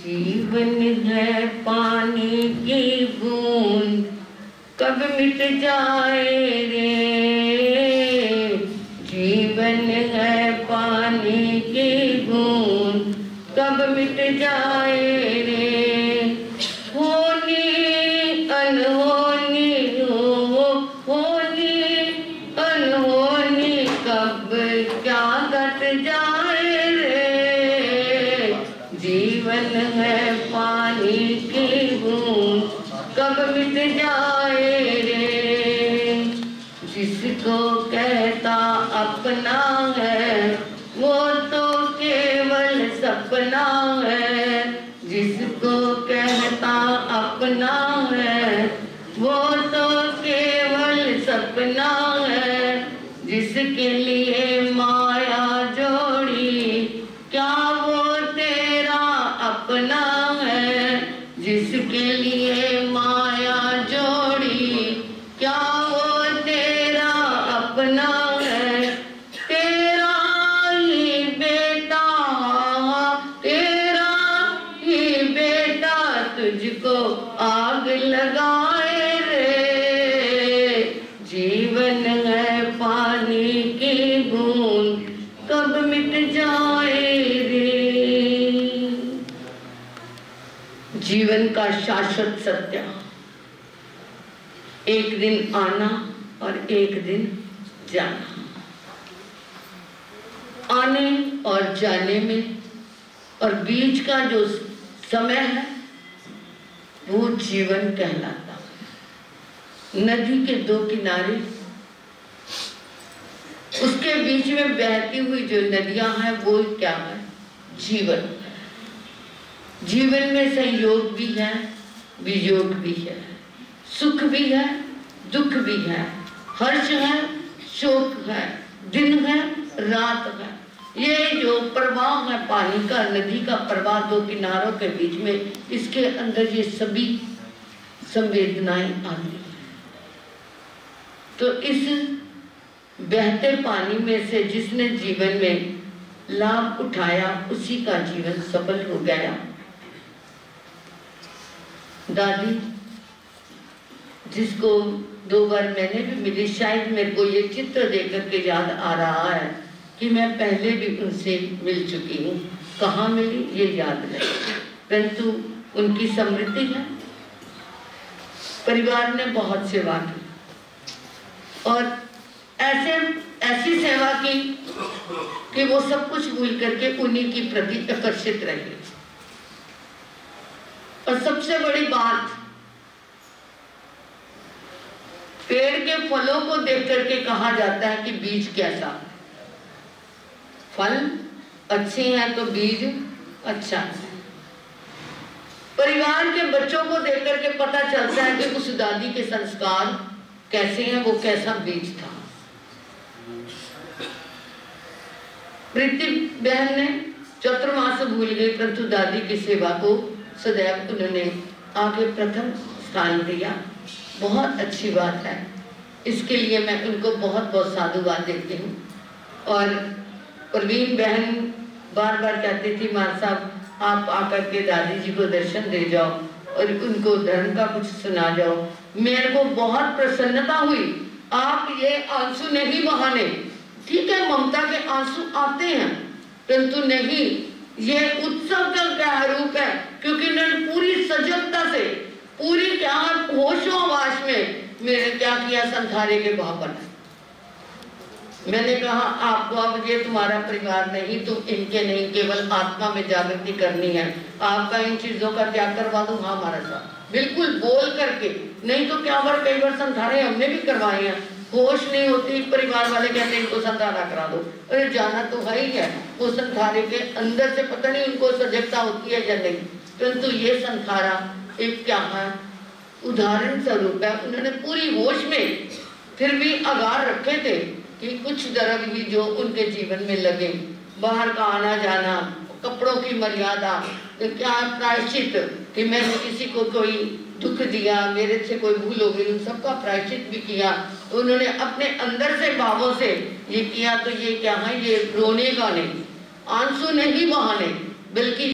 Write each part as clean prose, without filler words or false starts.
जीवन है पानी की बूंद, कब मिट जाए रे। जीवन है पानी की बूंद, कब मिट जाए रे। होनी अनहोनी होनी अनहोनी, कब क्या घट जाए रे। जीवन है पानी की बूंद, कब मिट जाए रे। जिसको कहता अपना है, वो तो केवल सपना है। जिसको कहता अपना है, वो तो केवल सपना है। जिसके लिए माया जोड़ी, क्या वो तेरा अपना है। जिसके लिए माया जोड़ी, क्या वो तेरा अपना है। तेरा ही बेटा, तेरा ही बेटा, तुझको आग लगाए रे। जीवन है पानी की बूंद, कब मिट जाए रे। जीवन का शाश्वत सत्य, एक दिन आना और एक दिन जाना। आने और जाने में और बीच का जो समय है, वो जीवन कहलाता है। नदी के दो किनारे, उसके बीच में बहती हुई जो नदियां हैं, वो क्या है? जीवन। जीवन में संयोग भी है, वियोग भी है, सुख भी है, दुख भी है, हर्ष है, शोक है, दिन है, रात है। ये जो प्रवाह है पानी का, नदी का प्रवाह दो किनारों के बीच में, इसके अंदर ये सभी संवेदनाएं आती हैं। तो इस बहते पानी में से जिसने जीवन में लाभ उठाया, उसी का जीवन सफल हो गया। दादी, जिसको 2 बार मैंने भी मिली, शायद मेरे को ये चित्र देख करके याद आ रहा है कि मैं पहले भी उनसे मिल चुकी हूँ। कहाँ मिली ये याद नहीं, परंतु उनकी स्मृति है। परिवार ने बहुत सेवा की और ऐसी सेवा की कि वो सब कुछ भूल करके उन्हीं की प्रति आकर्षित रहे। और सबसे बड़ी बात, पेड़ के फलों को देख करके कहा जाता है कि बीज कैसा। फल अच्छे हैं तो बीज अच्छा है। परिवार के बच्चों को देख करके पता चलता है कि उस दादी के संस्कार कैसे हैं, वो कैसा बीज था। प्रीति बहन ने चतुर्मास भूल गई, परंतु दादी की सेवा को सदैव उन्होंने आगे प्रथम स्थान दिया। बहुत अच्छी बात है, इसके लिए मैं उनको बहुत बहुत साधुवाद देती हूँ। और प्रवीण बहन बार बार कहती थी, मां साहब आप आकर के दादी जी को दर्शन दे जाओ और उनको धर्म का कुछ सुना जाओ। मेरे को बहुत प्रसन्नता हुई। आप ये आंसू नहीं बहाने, ठीक है ममता के आंसू आते हैं, परंतु नहीं, ये उत्सव का क्या रूप है। क्योंकि इन्होंने पूरी सजगता से, पूरी क्या होशोहवास में मैंने क्या किया, संसारे के भाव बनाए। मैंने कहा आपको अब ये तुम्हारा परिवार नहीं, तुम इनके नहीं, केवल आत्मा में जागृति करनी है। आपका इन चीजों का त्याग करवा दूं हाँ हमारे साथ, बिल्कुल बोल करके। नहीं तो क्या बार कई बार संसारे हमने भी करवाए हैं, होश नहीं होती, परिवार वाले कहते हैं इनको संधारा करा दो। अरे जाना तो है ही है, वो संधारे के अंदर से पता नहीं उनको सजगता होती है या नहीं। परंतु ये संधारा एक क्या है, उदाहरण स्वरूप है। उन्होंने पूरी होश में फिर भी आगार रखे थे कि कुछ दर्द भी जो उनके जीवन में लगे, बाहर का आना जाना, कपड़ों की मर्यादा, तो क्या प्रायश्चित कि मैंने किसी को कोई दुख दिया, मेरे से कोई भूल हो गई, उन सबका प्रायश्चित भी किया। उन्होंने अपने अंदर से भावों से ये किया। तो ये क्या है, ये रोने का नहीं, आंसू नहीं बहाने, बल्कि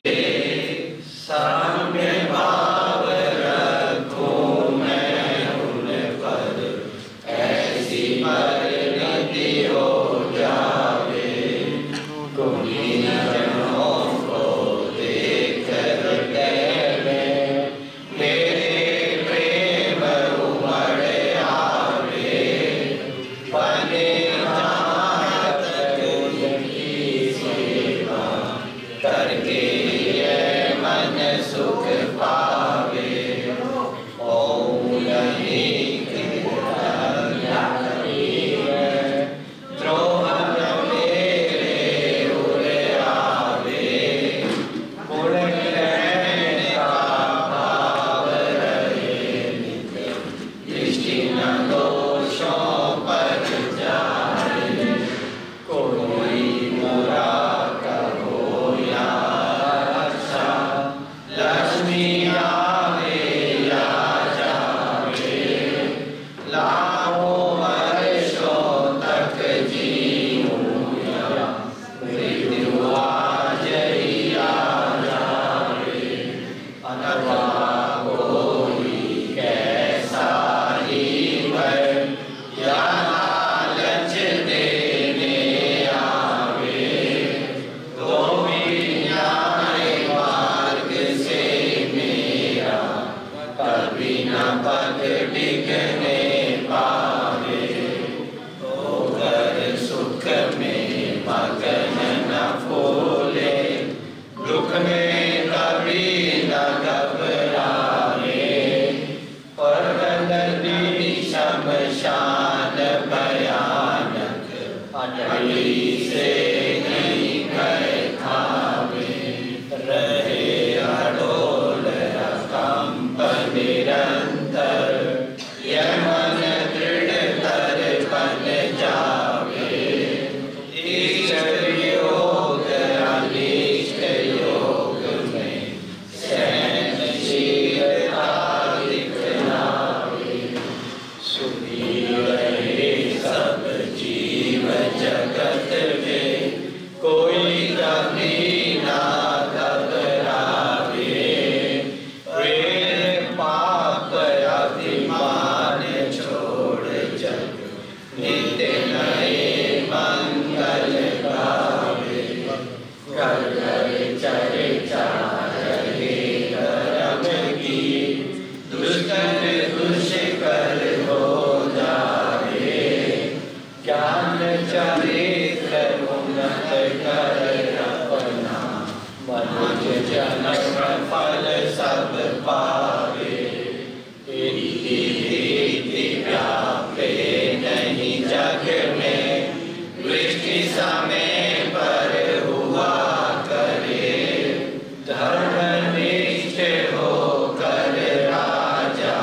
धर्मनिष्ठ होकर राजा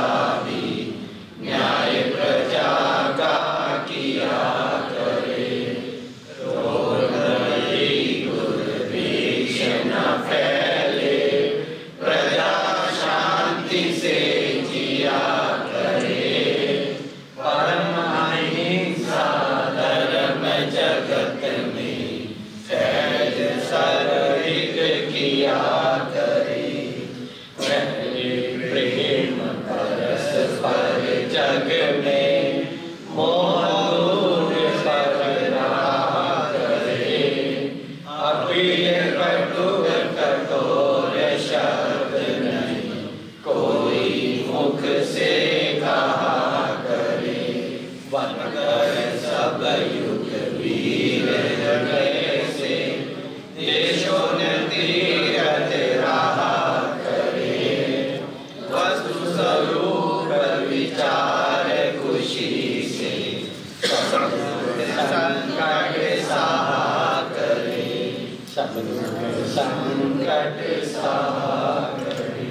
भी न्याय प्रजा का किया करे। क्रोध दुर्भिक्ष न फैले, प्रजा शांति से जिया करे। परम अहिंसा धर्म जगत में फैल सर्विक किया करे। प्रेम परस्पर जग में मोह दूर पर रहा करे। अप्रिय कटुर कठोर शब्द नहीं कोई मुख से कहा करे। वन कर सब युग वीर हृदय से, देशोन्नति रत रहा करे। वस्तु स्वरूप विचार खुशी से, संकट सहा करे। सब संकट सहा करे।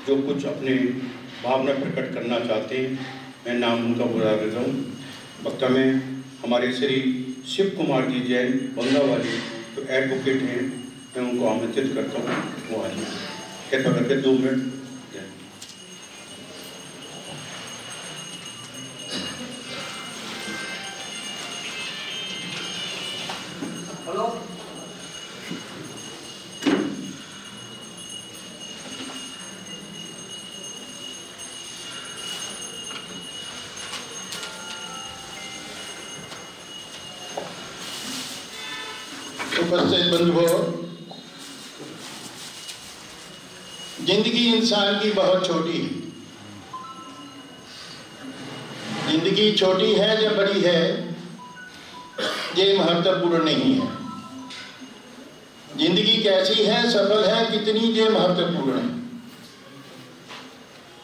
जो कुछ अपने भावना प्रकट करना चाहते हैं, मैं नाम उनका बुला देता हूँ। वक्ता में हमारे श्री शिव कुमार जी जैन बंगावाली जो एडवोकेट हैं, मैं उनको आमंत्रित करता हूँ, वो आ जाए। कृपया करके 2 मिनट। उपस्थित बंधुओं, जिंदगी इंसान की बहुत छोटी है। जिंदगी छोटी है या बड़ी है, ये महत्वपूर्ण नहीं है। जिंदगी कैसी है, सफल है कितनी, ये महत्वपूर्ण है।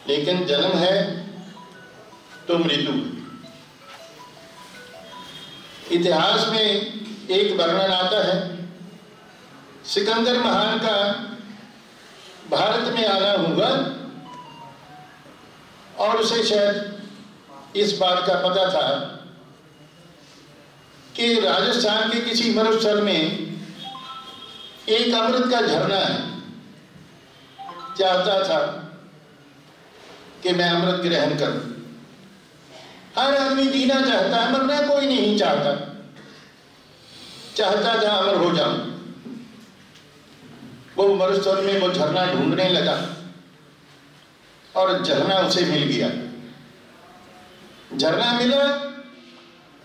लेकिन जन्म है तो मृत्यु। इतिहास में एक वर्णन आता है, सिकंदर महान का भारत में आना हुआ और उसे शायद इस बात का पता था कि राजस्थान के किसी मरुस्थल में एक अमृत का झरना है। चाहता था कि मैं अमृत ग्रहण करूं। हर आदमी जीना चाहता है, मरना कोई नहीं चाहता। चाहता था अमर हो जाऊं। वो मरुस्थल में वो झरना ढूंढने लगा और झरना उसे मिल गया। झरना मिला,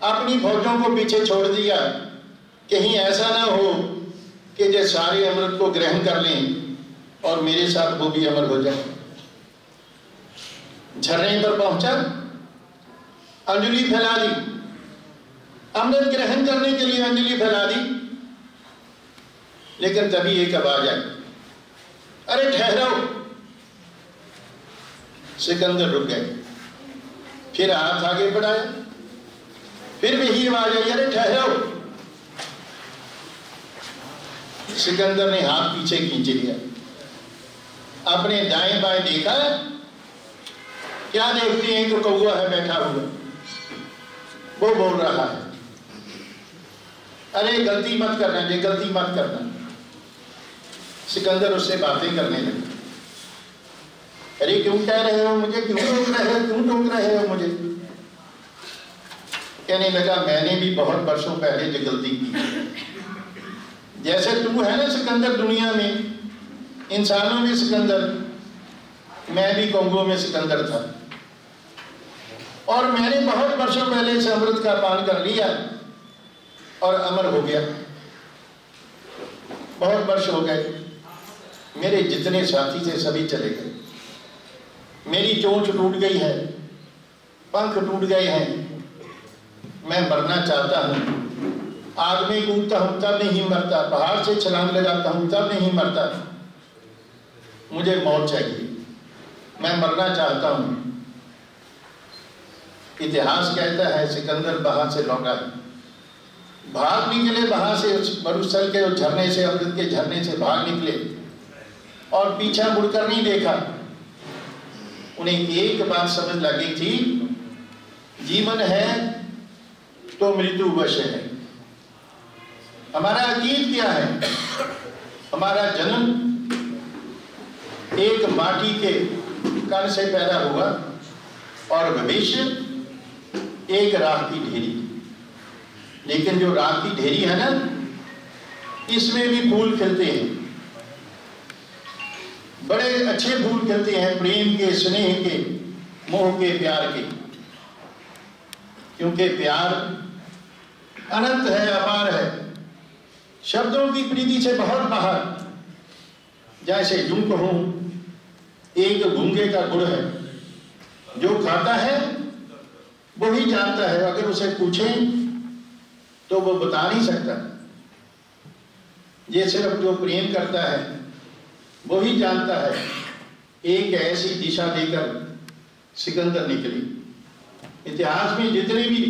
अपनी फौजों को पीछे छोड़ दिया, कहीं ऐसा ना हो कि जो सारे अमृत को ग्रहण कर लें और मेरे साथ वो भी अमर हो जाए। झरने पर पहुंचा, अंजलि फैला दी, अमृत ग्रहण करने के लिए अंजलि फैला दी। लेकिन तभी एक आवाज आई, अरे ठहरो। सिकंदर रुक गए, फिर हाथ आगे बढ़ाया, फिर वही आवाज आई, अरे ठहरो। सिकंदर ने हाथ पीछे खींच लिया, अपने दाएं बाएं देखा, क्या देखते हैं तो कौवा है बैठा हुआ, वो बोल रहा है, अरे गलती मत करना, ये गलती मत करना। सिकंदर उससे बातें करने लगे, अरे क्यों कह रहे हो मुझे, क्यों टोक रहे हो, क्यों टोक रहे हो मुझे। कहने लगा, मैंने भी बहुत वर्षों पहले जो गलती की। जैसे तू है ना सिकंदर दुनिया में, इंसानों में सिकंदर, मैं भी कोंगो में सिकंदर था। और मैंने बहुत वर्षों पहले इस अमृत का पान कर लिया और अमर हो गया। बहुत वर्ष हो गए, मेरे जितने साथी थे सभी चले गए, मेरी चोंच टूट गई है, पंख टूट गए हैं, मैं मरना चाहता हूँ। आग में कूदता हूँ तब नहीं मरता, पहाड़ से छलांग लगाता हूँ तब नहीं मरता, मुझे मौत चाहिए, मैं मरना चाहता हूँ। इतिहास कहता है सिकंदर वहां से लौटा, भाग निकले वहां से, उस मरुस्थल के उस झरने से, अमृत के झरने से भाग निकले और पीछा मुड़कर नहीं देखा। उन्हें एक बात समझ लगी थी, जीवन है तो मृत्यु अवश्य है। हमारा अतीत क्या है? हमारा जन्म एक माटी के कण से पैदा हुआ और भविष्य एक राख की ढेरी। लेकिन जो राख की ढेरी है ना, इसमें भी फूल खिलते हैं, बड़े अच्छे फूल खिलते हैं, प्रेम के, स्नेह के, मोह के, प्यार के। क्योंकि प्यार अनंत है, अपार है, शब्दों की प्रीति से बहुत बाहर। जैसे यूं कहूं, एक गूंगे का गुड़ है, जो खाता है वो ही जानता है, अगर उसे पूछें तो वो बता नहीं सकता। ये सिर्फ जो प्रेम करता है वो ही जानता है। एक ऐसी दिशा देकर सिकंदर निकले। इतिहास में जितने भी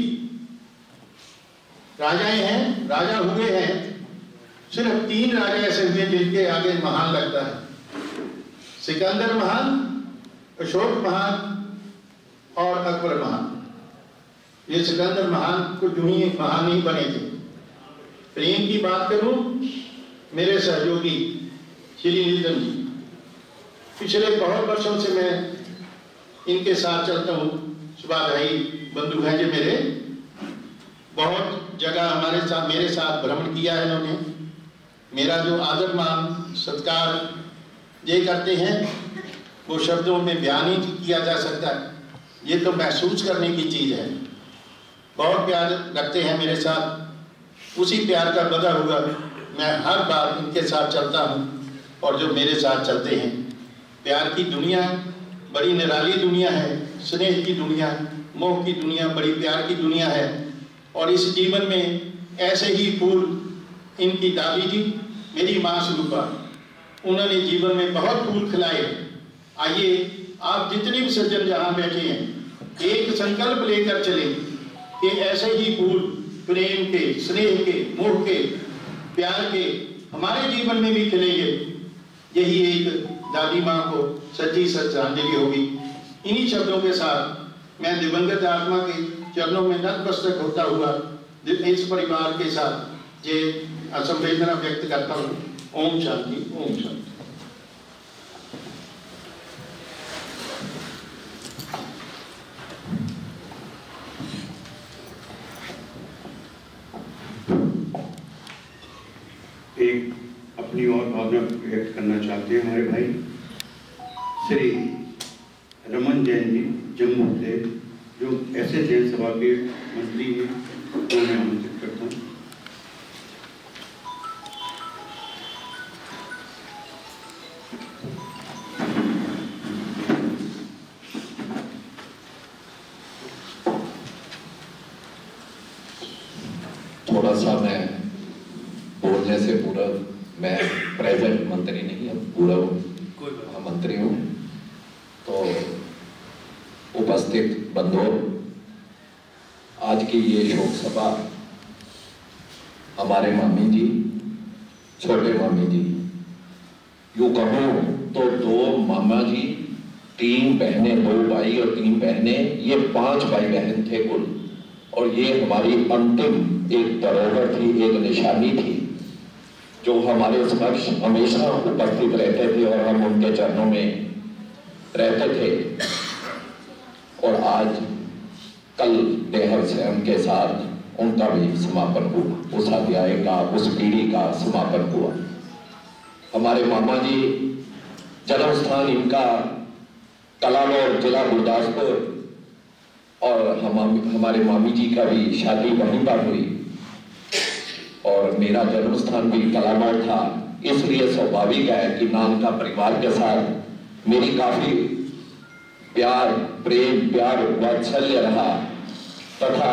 राजाएं हैं, राजा हुए हैं, सिर्फ 3 राजा ऐसे हुए जिनके आगे महान लगता है। सिकंदर महान, अशोक महान और अकबर महान। ये सिकंदर महान को यूं ही महान नहीं बने थे। प्रेम की बात करूं, मेरे सहयोगी श्री नीलम जी, पिछले बहुत वर्षों से मैं इनके साथ चलता हूं। सुभाषाई बंधु हैं जो मेरे, बहुत जगह हमारे साथ, मेरे साथ भ्रमण किया है इन्होंने। मेरा जो आदर मान सत्कार ये करते हैं वो शब्दों में बयान ही किया जा सकता है। ये तो महसूस करने की चीज है। बहुत प्यार रखते हैं मेरे साथ, उसी प्यार का बदला हुआ मैं हर बार इनके साथ चलता हूँ और जो मेरे साथ चलते हैं। प्यार की दुनिया बड़ी निराली दुनिया है, स्नेह की दुनिया, मोह की दुनिया, बड़ी प्यार की दुनिया है। और इस जीवन में ऐसे ही फूल इनकी दादी जी, मेरी माँ स्वरूपा, उन्होंने जीवन में बहुत फूल खिलाए। आइए आप जितने भी सज्जन जहाँ बैठे हैं, एक संकल्प लेकर चले कि ऐसे ही फूल प्रेम के, स्नेह के, मोह के, प्यार के हमारे जीवन में भी खिलेंगे। यही एक दादी माँ को सच्ची श्रद्धांजलि होगी। इन्हीं शब्दों के साथ मैं दिवंगत आत्मा के चरणों में नतमस्तक होता हुआ इस परिवार के साथ ये संवेदना व्यक्त करता हूँ। ओम शांति, ओम शांति। एक अपनी और भावना व्यक्त करना चाहते हैं हमारे भाई श्री रमन जैन जी जम्मू से, जो ऐसे जैन सभा के मंत्री हैं, उन्हें आमंत्रित करता हूँ। थोड़ा सा मैं बोलने से पूरा, मैं प्रेजेंट मंत्री नहीं, अब पूरा मंत्री हूँ। तो उपस्थित बंधुओं, आज की ये शोक सभा हमारे मामी जी, छोटे मामी जी, यूँ कहूँ तो 2 मामा जी, 3 बहनें, 2 भाई और 3 बहनें, ये 5 भाई बहन थे कुल। और ये हमारी अंतिम एक धरोहर थी, एक निशानी थी, जो हमारे समक्ष हमेशा उपस्थित रहते थे और हम उनके चरणों में रहते थे। और आज कल देहर से उनके साथ उनका भी समापन हुआ, उस अध्याय का, उस पीढ़ी का समापन हुआ। हमारे मामा जी जन्म स्थान इनका कलानौर, जिला गुरदासपुर, और हमारे मामी जी का भी शादी वहीं पर हुई और मेरा जन्म स्थान भी कलानौर था। इसलिए स्वाभाविक है कि नाम का परिवार के साथ मेरी काफी प्यार, प्रेम, प्यार, वात्सल्य रहा। तथा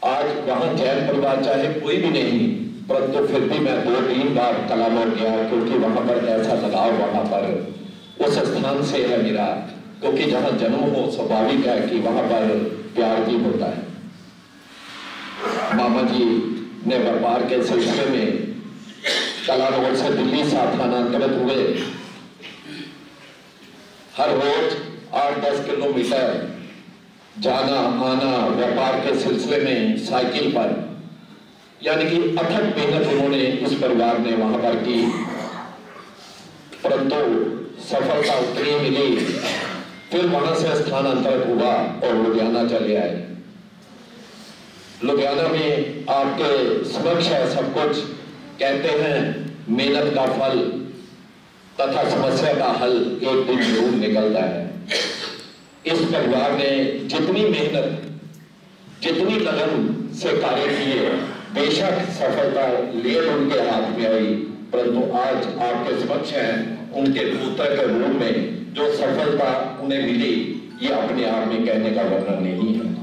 आज वहां जैन परिवार चाहे कोई भी नहीं, परंतु फिर भी मैं 2-3 बार कलामौर गया, क्योंकि वहां पर ऐसा लगाव वहां पर उस स्थान से है मेरा, क्योंकि जहां जन्म हो स्वाभाविक है कि वहां पर प्यार भी होता है। मामा जी ने व्यापार के सिलसिले में कलानौर से दिल्ली स्थानांतरित हुए। हर रोज 8-10 किलोमीटर जाना आना व्यापार के सिलसिले में साइकिल पर, यानी कि अथक मेहनत उन्होंने इस परिवार ने वहां पर की, परंतु सफलता उतनी मिली। फिर वहां से स्थानांतरित हुआ और लुधियाना चले आए। लुधियाना में आपके समक्ष है सब कुछ। कहते हैं मेहनत का फल तथा समस्या का हल एक दिन जरूर निकलता है। इस परिवार ने जितनी मेहनत, जितनी लगन से कार्य किए, बेशक सफलता लेट उनके हाथ में आई, परंतु आज आपके समक्ष है उनके पुत्र के रूप में जो सफलता उन्हें मिली, ये अपने आप में कहने का वर्णन नहीं है।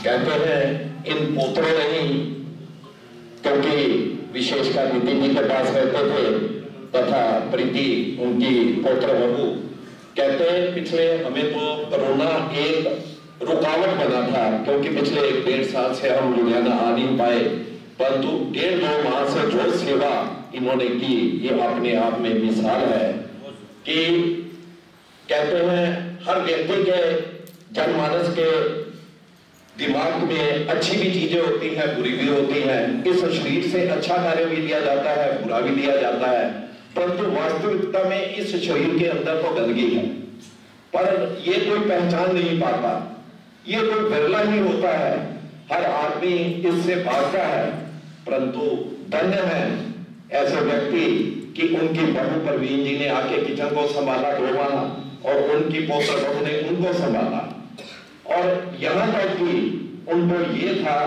कहते हैं इन पुत्रों नहीं, क्योंकि विशेषकर नितिन जी के पास रहते थे तथा प्रीति उनकी पुत्र बहू। कहते हैं पिछले हमें तो कोरोना एक रुकावट बना था, क्योंकि पिछले 1-1.5 साल से हम लुधियाना आ नहीं पाए, परंतु 1.5-2 माह से जो सेवा इन्होंने की, ये अपने आप में मिसाल है कि कहते हैं हर व्यक्ति के जनमानस के दिमाग में अच्छी भी चीजें होती हैं, बुरी भी होती हैं। इस शरीर से अच्छा कार्य भी लिया जाता है, बुरा भी लिया जाता है, परंतु वास्तविकता में इस शरीर के अंदर तो गंदगी है, पर ये कोई पहचान नहीं पाता। ये कोई विरला ही होता है, हर आदमी इससे भागता है, परंतु धन्य है ऐसे व्यक्ति कि उनकी बहू परवीन जी ने आके किचन को संभाला 2 माह और उनकी पौत्र बहू ने उनको संभाला। और यहां तक कि उनको ये था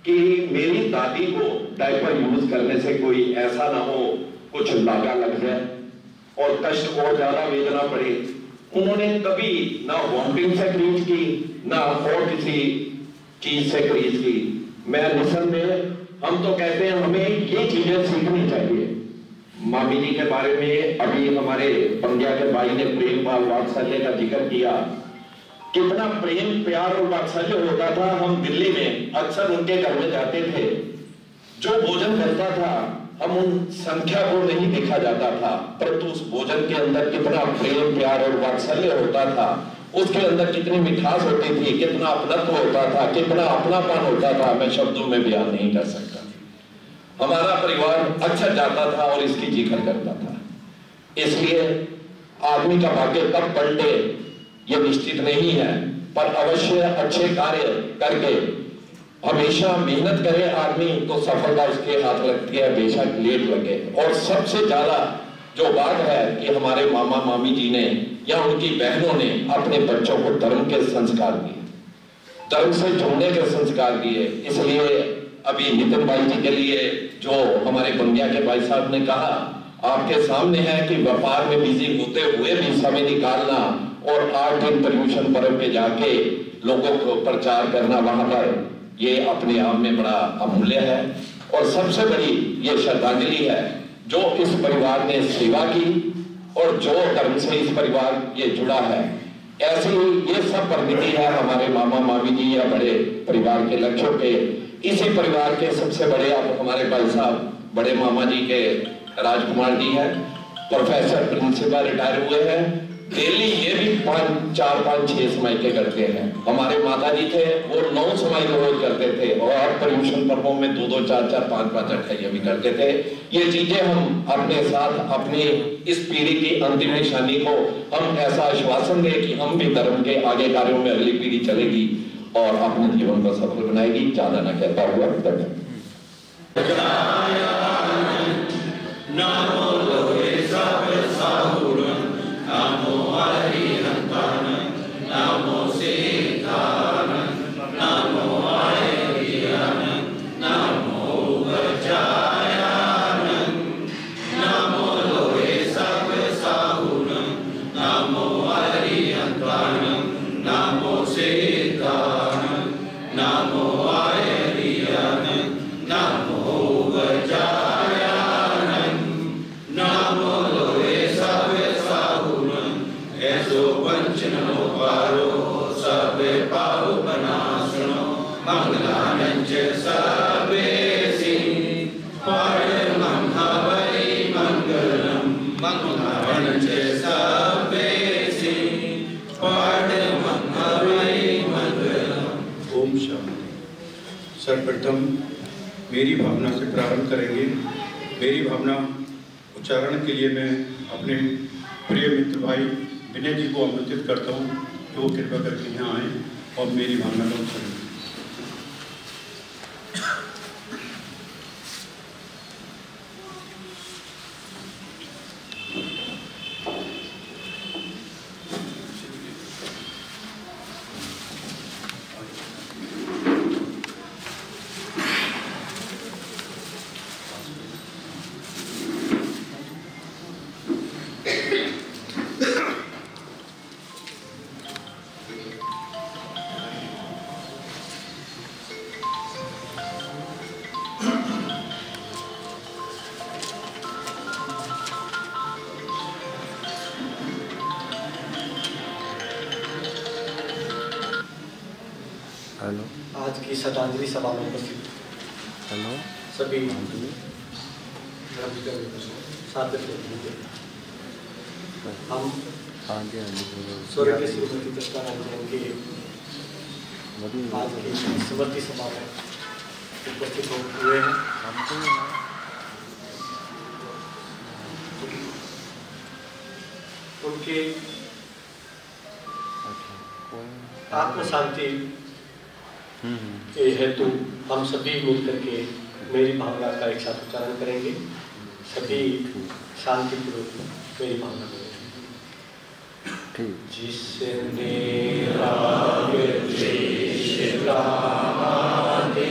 कि मेरी दादी को डायपर यूज करने से कोई ऐसा ना हो कुछ लागा लग जाए और कष्ट और ज्यादा वेदना पड़े। उन्होंने कभी ना वॉमिटिंग से क्रीज की, ना और किसी चीज से क्रीज की। मैं निसंदेह हम तो कहते हैं हमें ये चीजें सीखनी चाहिए। मामी जी के बारे में अभी हमारे पंड्या के भाई ने प्रेम पाल वात्सल्य का जिक्र किया। कितना प्रेम प्यार और वात्सल्य होता था। हम दिल्ली में अक्सर उनके घर में जाते थे, जो भोजन करता था हम उन संख्या को नहीं देखा जाता था, परंतु उस भोजन के अंदर कितना प्रेम प्यार और वात्सल्य होता था, उसके अंदर कितनी मिठास होती थी, कितना अपनत्व होता था, कितना अपनापन होता था, मैं शब्दों में बयान नहीं कर सकता। हमारा परिवार अक्सर जाता था और इसकी जिक्र करता था। इसलिए आदमी का भाग्य कब पलटे ये निश्चित नहीं है, पर अवश्य अच्छे कार्य करके हमेशा मेहनत करे आदमी तो सफलता उसके हाथ लगती है, बेशक लेट लगे। और सबसे ज्यादा जो बात है कि हमारे मामा मामी जी ने या उनकी बहनों ने अपने बच्चों को धर्म के संस्कार दिए, धर्म से जुड़ने के संस्कार दिए। इसलिए अभी नितिन भाई जी के लिए जो हमारे बंगिया के भाई साहब ने कहा, आपके सामने है कि व्यापार में बिजी होते हुए भी समय निकालना और 8 दिन पर्यूषण पर्व पे जाके लोगों को प्रचार करना वहां पर, ये अपने आप में बड़ा अमूल्य है। और सबसे बड़ी ये श्रद्धांजलि है जो इस परिवार ने सेवा की और जो धर्म से इस परिवार ये जुड़ा है। ऐसी ये सब परिमिति है हमारे मामा मामी जी या बड़े परिवार के लक्ष्यों के। इसी परिवार के सबसे बड़े अब हमारे भाई साहब बड़े मामा जी के राजकुमार जी हैं, प्रोफेसर प्रिंसिपल रिटायर हुए हैं। डेली ये भी 4-5-6 समय के करते हैं। हमारे माता जी थे वो 9 समय रोज करते थे और पर्यूषण पर्वों में 2-2, 4-4, 5-5 अठाइयां भी करते थे। ये चीजें हम अपने साथ अपनी इस पीढ़ी की अंतिम निशानी को हम ऐसा आश्वासन दें कि हम भी धर्म के आगे कार्यों में अगली पीढ़ी चलेगी और अपने जीवन को सफल बनाएगी। ज्यादा न कहता हुआ धन्यवाद। सिद्धानंद नमो आयरियानंद नमो वजायानंद नमो लोए सबे साहुनंद ऐसो पंचनो पारो सबे पाव बनासनो मंगलानंद सबे परमं हवै मंगलम मंगलानंद सबेसि परमं हवै मंगलम। ओम शांति। सर्वप्रथम मेरी भावना से प्रारंभ करेंगे। मेरी भावना उच्चारण के लिए मैं अपने प्रिय मित्र भाई विनय जी को आमंत्रित करता हूँ कि वो कृपा करके यहाँ आए और मेरी भावना का उच्चारण। आज की श्रद्धांजलि सभा में उपस्थित सभी हम स्वर्गीय श्रीमती कृष्णानंद जैन की आज की स्मृति सभा में उपस्थित हुए हैं। उनकी आत्म शांति के हेतु हम सभी मिलकर के मेरी भावना का एक साथ उच्चारण करेंगे। सभी शांतिपूर्वक मेरी भावना करेंगे। जिसने राग द्वेष कामादि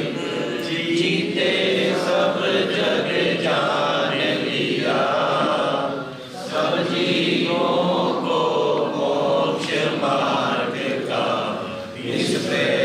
जीते सब जग जान लिया, सब जीवों को मोक्ष मार्ग का निष्प्रय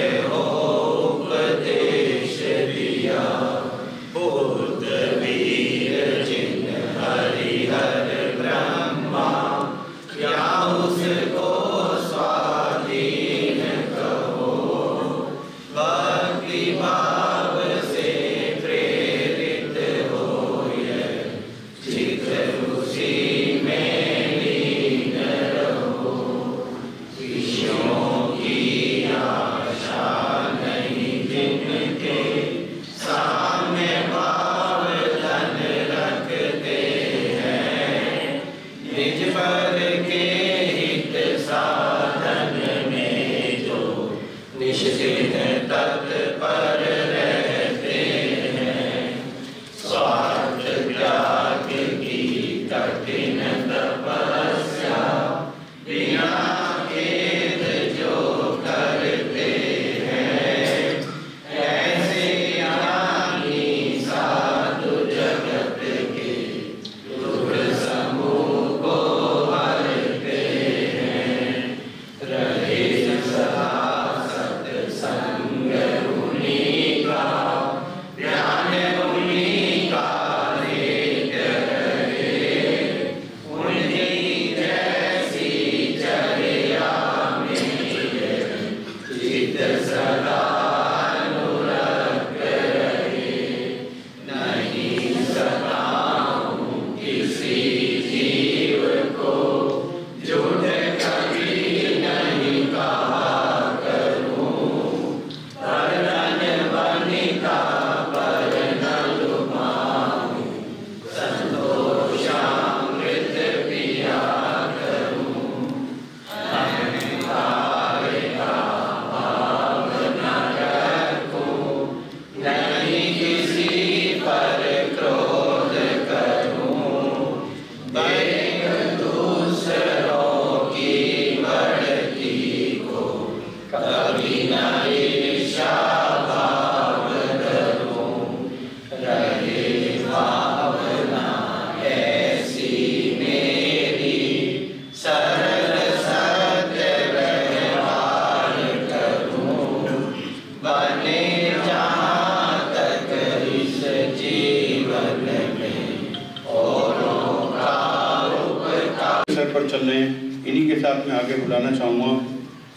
चल रहे हैं। इन्हीं के साथ मैं आगे बुलाना चाहूँगा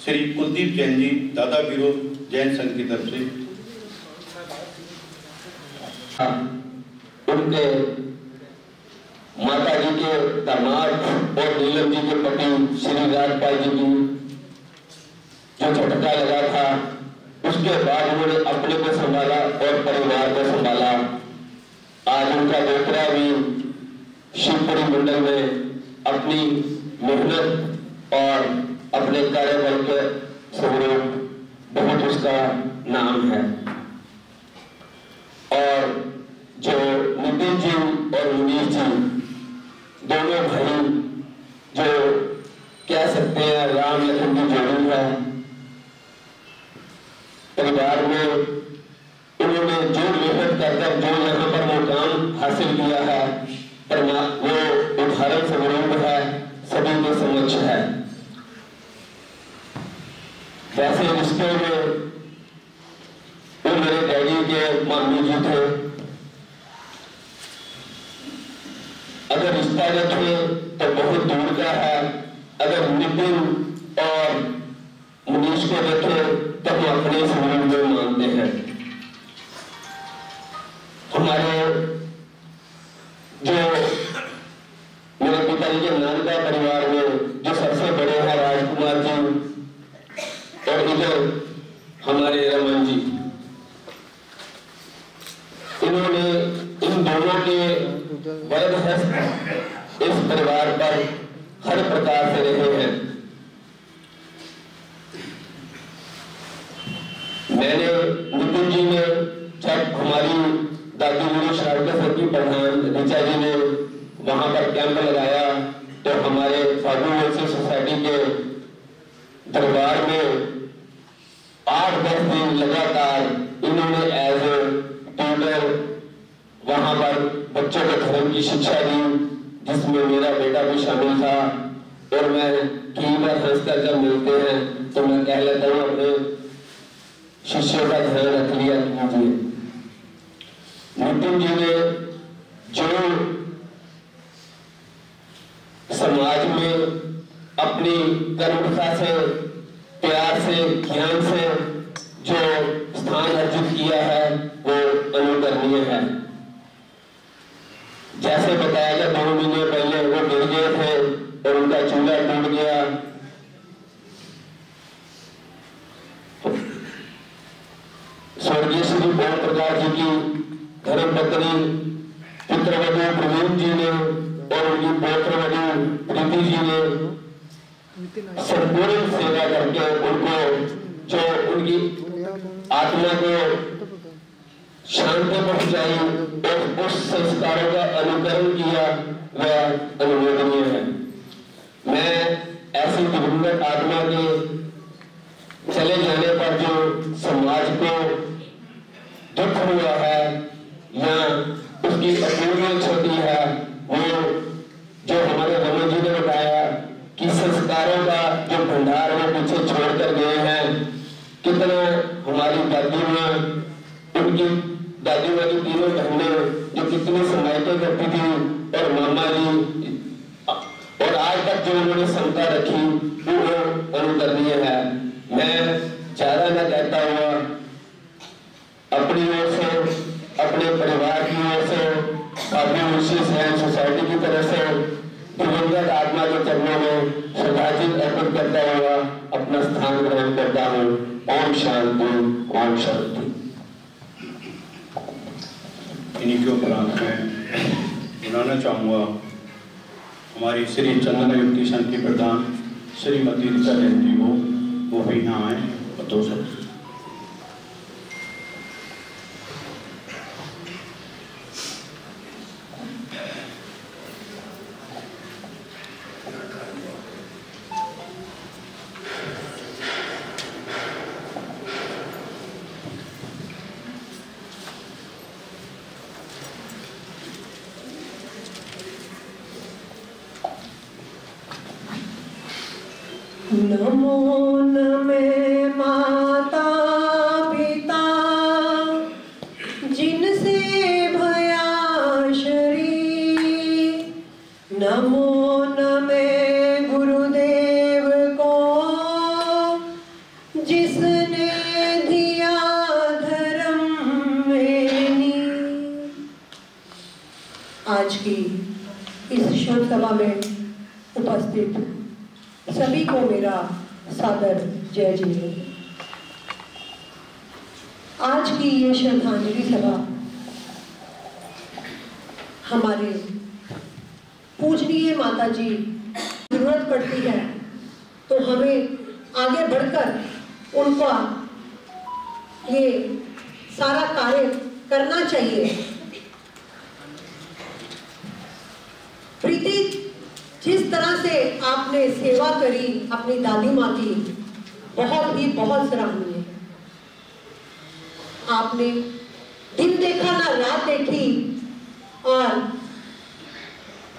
श्री कुलदीप जैन जी, दादा विरोध जैन संघ की तरफ से। उनके माता जी के दामाद और नीलम जी के पति श्री राजपाल जी की जो झटका लगा था, उसके बाद उन्होंने अपने को संभाला और परिवार को संभाला। आज उनका दोहरा भी शिवपुरी मंडल में अपनी मेहनत और अपने कार्यबल के स्वरूप बहुत उसका नाम है। और जो नितिन जी और मुनीष जी दोनों भाई जो कह सकते हैं राम लखन की जोड़ी है, परिवार में उन्होंने जो मेहनत करकर जो यहाँ पर मुकाम हासिल किया है, वो उदाहरण स्वरूप है, सभी के समक्ष है। वैसे रिश्ते में वो मेरे डैडी के मामी जी थे। अगर रिश्ता देखें तो बहुत दूर का है। अगर नितिन और मुनीष को देखें तो हम अपने समूह में मानते हैं। हमारे जो मेरे पिताजी के नानका परिवार में जो सबसे बड़े हैं राजकुमार जी, और इधर हमारे रमन जी, इन्होंने इन दोनों के वैध हस्त इस परिवार पर हर प्रकार से रहे हैं। मैंने नितिन जी ने जब हमारी दादी गुरु शारदा सर की प्रधान ऋचा जी ने वहां पर कैंप लगाया तो हमारे फागू वेलफेयर सोसाइटी के दरबार में 8-10 दिन लगातार इन्होंने एज ए ट्यूटर वहां पर बच्चों को धर्म की शिक्षा दी, जिसमें मेरा बेटा भी शामिल था। और मैं कई बार हंसकर जब मिलते हैं तो मैं कह लेता हूँ अपने शिष्यों का ध्यान रख लिया कीजिए। नितिन जी ने जो समाज में अपनी करुणता से, प्यार से, ज्ञान से जो स्थान अर्जित किया है वो अनुकरणीय है। जैसे बताया गया 2 महीने पहले वो गिर गए थे और उनका चूल्हा टूट गया। स्वर्गीय श्री ओम प्रकाश जी की धर्मपत्नी पुत्रवधू प्रवीण जी ने और उनकी पौत्रवधू प्रीति जी ने संपूर्ण सेवा करके उनको जो उनकी आत्मा को शांति पहुंचाई और उस संस्कारों का अनुकरण किया, वह अनुमोदनीय है। मैं ऐसी दिवंगत आत्मा के चले जाने पर जो समाज को दुख हुआ है या उसकी अपूर्व क्षति है, वो जो हमारे रमन जी ने बताया कि संस्कारों का जो भंडार वो पीछे छोड़ कर गए हैं। कितना हमारी दादी माँ, उनकी दादी माँ की तीनों बहनें जो कितनी समाइटें करती थी, और मामा जी, और आज तक जो उन्होंने समता रखी वो अनुकरणीय है। मैं ज्यादा न कहता हुआ अपनी ओर से, अपने परिवार की ओर से, अपनी सोसाइटी की तरफ से दिवंगत आत्मा के चरणों में श्रद्धांजलि अर्पित करता हुआ अपना स्थान ग्रहण करता हूँ। ओम शांति, ओम शांति। इन्हीं के उपरांत मैं बुलाना चाहूँगा हमारी श्री चंदना युक्ति संघ की प्रधान श्रीमती ऋचा जैन जी को, वो भी यहाँ आए और 2 शब्द। नमो नमे माता पिता जिनसे भया शरीर, नमो नमे शोक सभा में उपस्थित सभी को मेरा सादर जय जिनेन्द्र। आज की ये श्रद्धांजलि सभा हमारे पूजनीय माता जी जरूरत पड़ती है तो हमें आगे बढ़कर उनका ये सारा कार्य करना चाहिए। प्रीति, जिस तरह से आपने सेवा करी अपनी दादी माँ की, बहुत सराहनीय है। आपने दिन देखा ना रात देखी और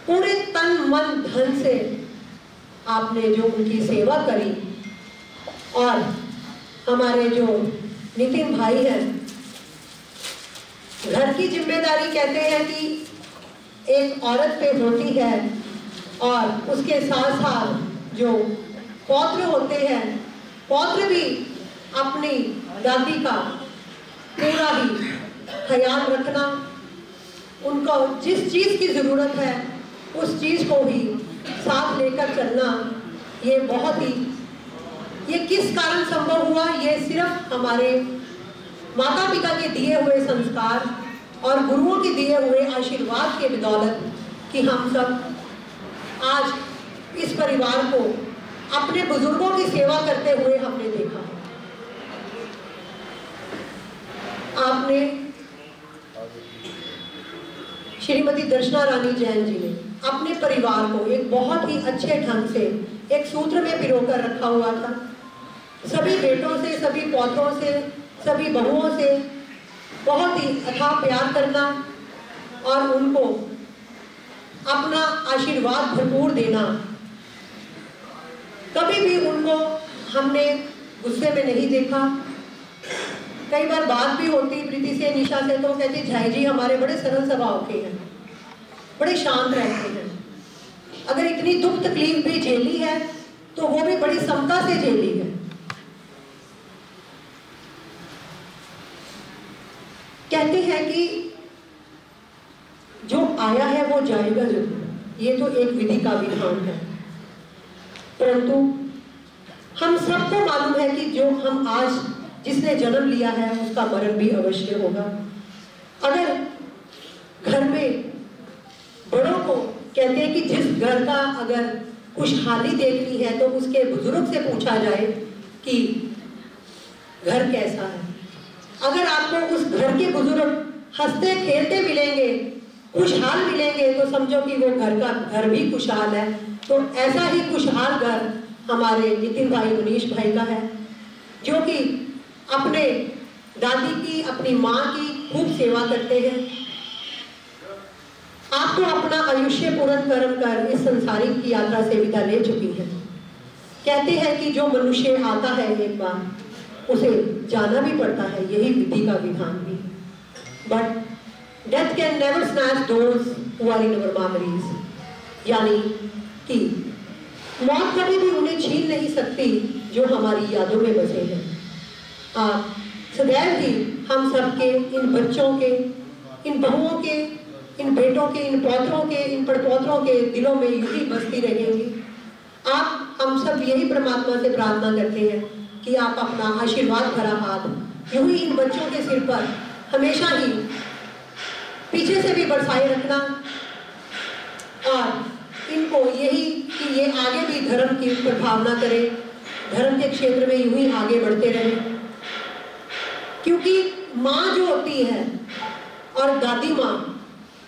पूरे तन मन धन से आपने जो उनकी सेवा करी। और हमारे जो नितिन भाई हैं, घर की जिम्मेदारी कहते हैं कि एक औरत पे होती है और उसके साथ साथ जो पौत्र होते हैं, पौत्र भी अपनी दादी का पूरा ही ख्याल रखना, उनको जिस चीज़ की ज़रूरत है उस चीज़ को ही साथ लेकर चलना, ये बहुत ही, ये किस कारण संभव हुआ? ये सिर्फ हमारे माता पिता के दिए हुए संस्कार और गुरुओं के दिए हुए आशीर्वाद के बदौलत कि हम सब आज इस परिवार को अपने बुजुर्गों की सेवा करते हुए हमने देखा। आपने श्रीमती दर्शना रानी जैन जी ने अपने परिवार को एक बहुत ही अच्छे ढंग से एक सूत्र में पिरोकर रखा हुआ था। सभी बेटों से, सभी पौत्रों से, सभी बहुओं से बहुत ही अथाह प्यार करना और उनको अपना आशीर्वाद भरपूर देना। कभी भी उनको हमने गुस्से में नहीं देखा। कई बार बात भी होती प्रीति से, निशा से, तो कहती झाई जी हमारे बड़े सरल स्वभाव के हैं, बड़े शांत रहते हैं। अगर इतनी दुख तकलीफ भी झेली है तो वो भी बड़ी समता से झेली है। कहते हैं कि जो आया है वो जाएगा जरूर, ये तो एक विधि का विधान है। परंतु हम सबको मालूम है कि जो हम आज जिसने जन्म लिया है उसका मरण भी अवश्य होगा। अगर घर में बड़ों को कहते हैं कि जिस घर का अगर खुशहाली देखनी है तो उसके बुजुर्ग से पूछा जाए कि घर कैसा है। अगर आपको उस घर के बुजुर्ग हंसते खेलते मिलेंगे, खुशहाल मिलेंगे, तो समझो कि वो घर भी खुशहाल है। तो ऐसा ही खुशहाल घर हमारे नितिन भाई, मनीष भाई का है, जो कि अपने दादी की, अपनी माँ की खूब सेवा करते हैं। आप तो अपना आयुष्य पूर्ण कर्म कर इस संसारिक की यात्रा से विदा ले चुकी है। कहते हैं कि जो मनुष्य आता है एक बार उसे जाना भी पड़ता है, यही विधि का विधान भी। But death can never snatch those who are in our memories, यानी कि मौत कभी भी उन्हें छीन नहीं सकती जो हमारी यादों में बसे हैं। आप सदैव ही हम सबके, इन बच्चों के, इन बहुओं के, इन बेटों के, इन पौत्रों के, इन पड़पौत्रों के दिलों में यूं ही बसती रहेंगी। आप हम सब यही परमात्मा से प्रार्थना करते हैं कि आप अपना आशीर्वाद भरा हाथ यूं ही इन बच्चों के सिर पर हमेशा ही पीछे से भी बरसाए रखना और इनको यही कि ये आगे भी धर्म की प्रभावना करें, धर्म के क्षेत्र में यूं ही आगे बढ़ते रहें। क्योंकि माँ जो होती है और दादी माँ,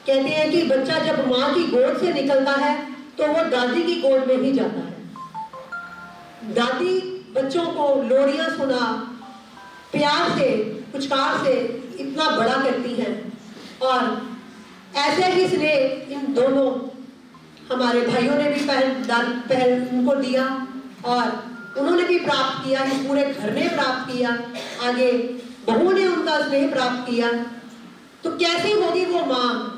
कहते हैं कि बच्चा जब माँ की गोद से निकलता है तो वो दादी की गोद में ही जाता है। दादी बच्चों को लोरियां सुना, प्यार से, पुचकार से इतना बड़ा करती हैं। और ऐसे ही स्नेह इन दोनों हमारे भाइयों ने भी पहल उनको दिया और उन्होंने भी प्राप्त किया, इस पूरे घर ने प्राप्त किया, आगे बहुओं ने उनका स्नेह प्राप्त किया। तो कैसी होगी वो माँ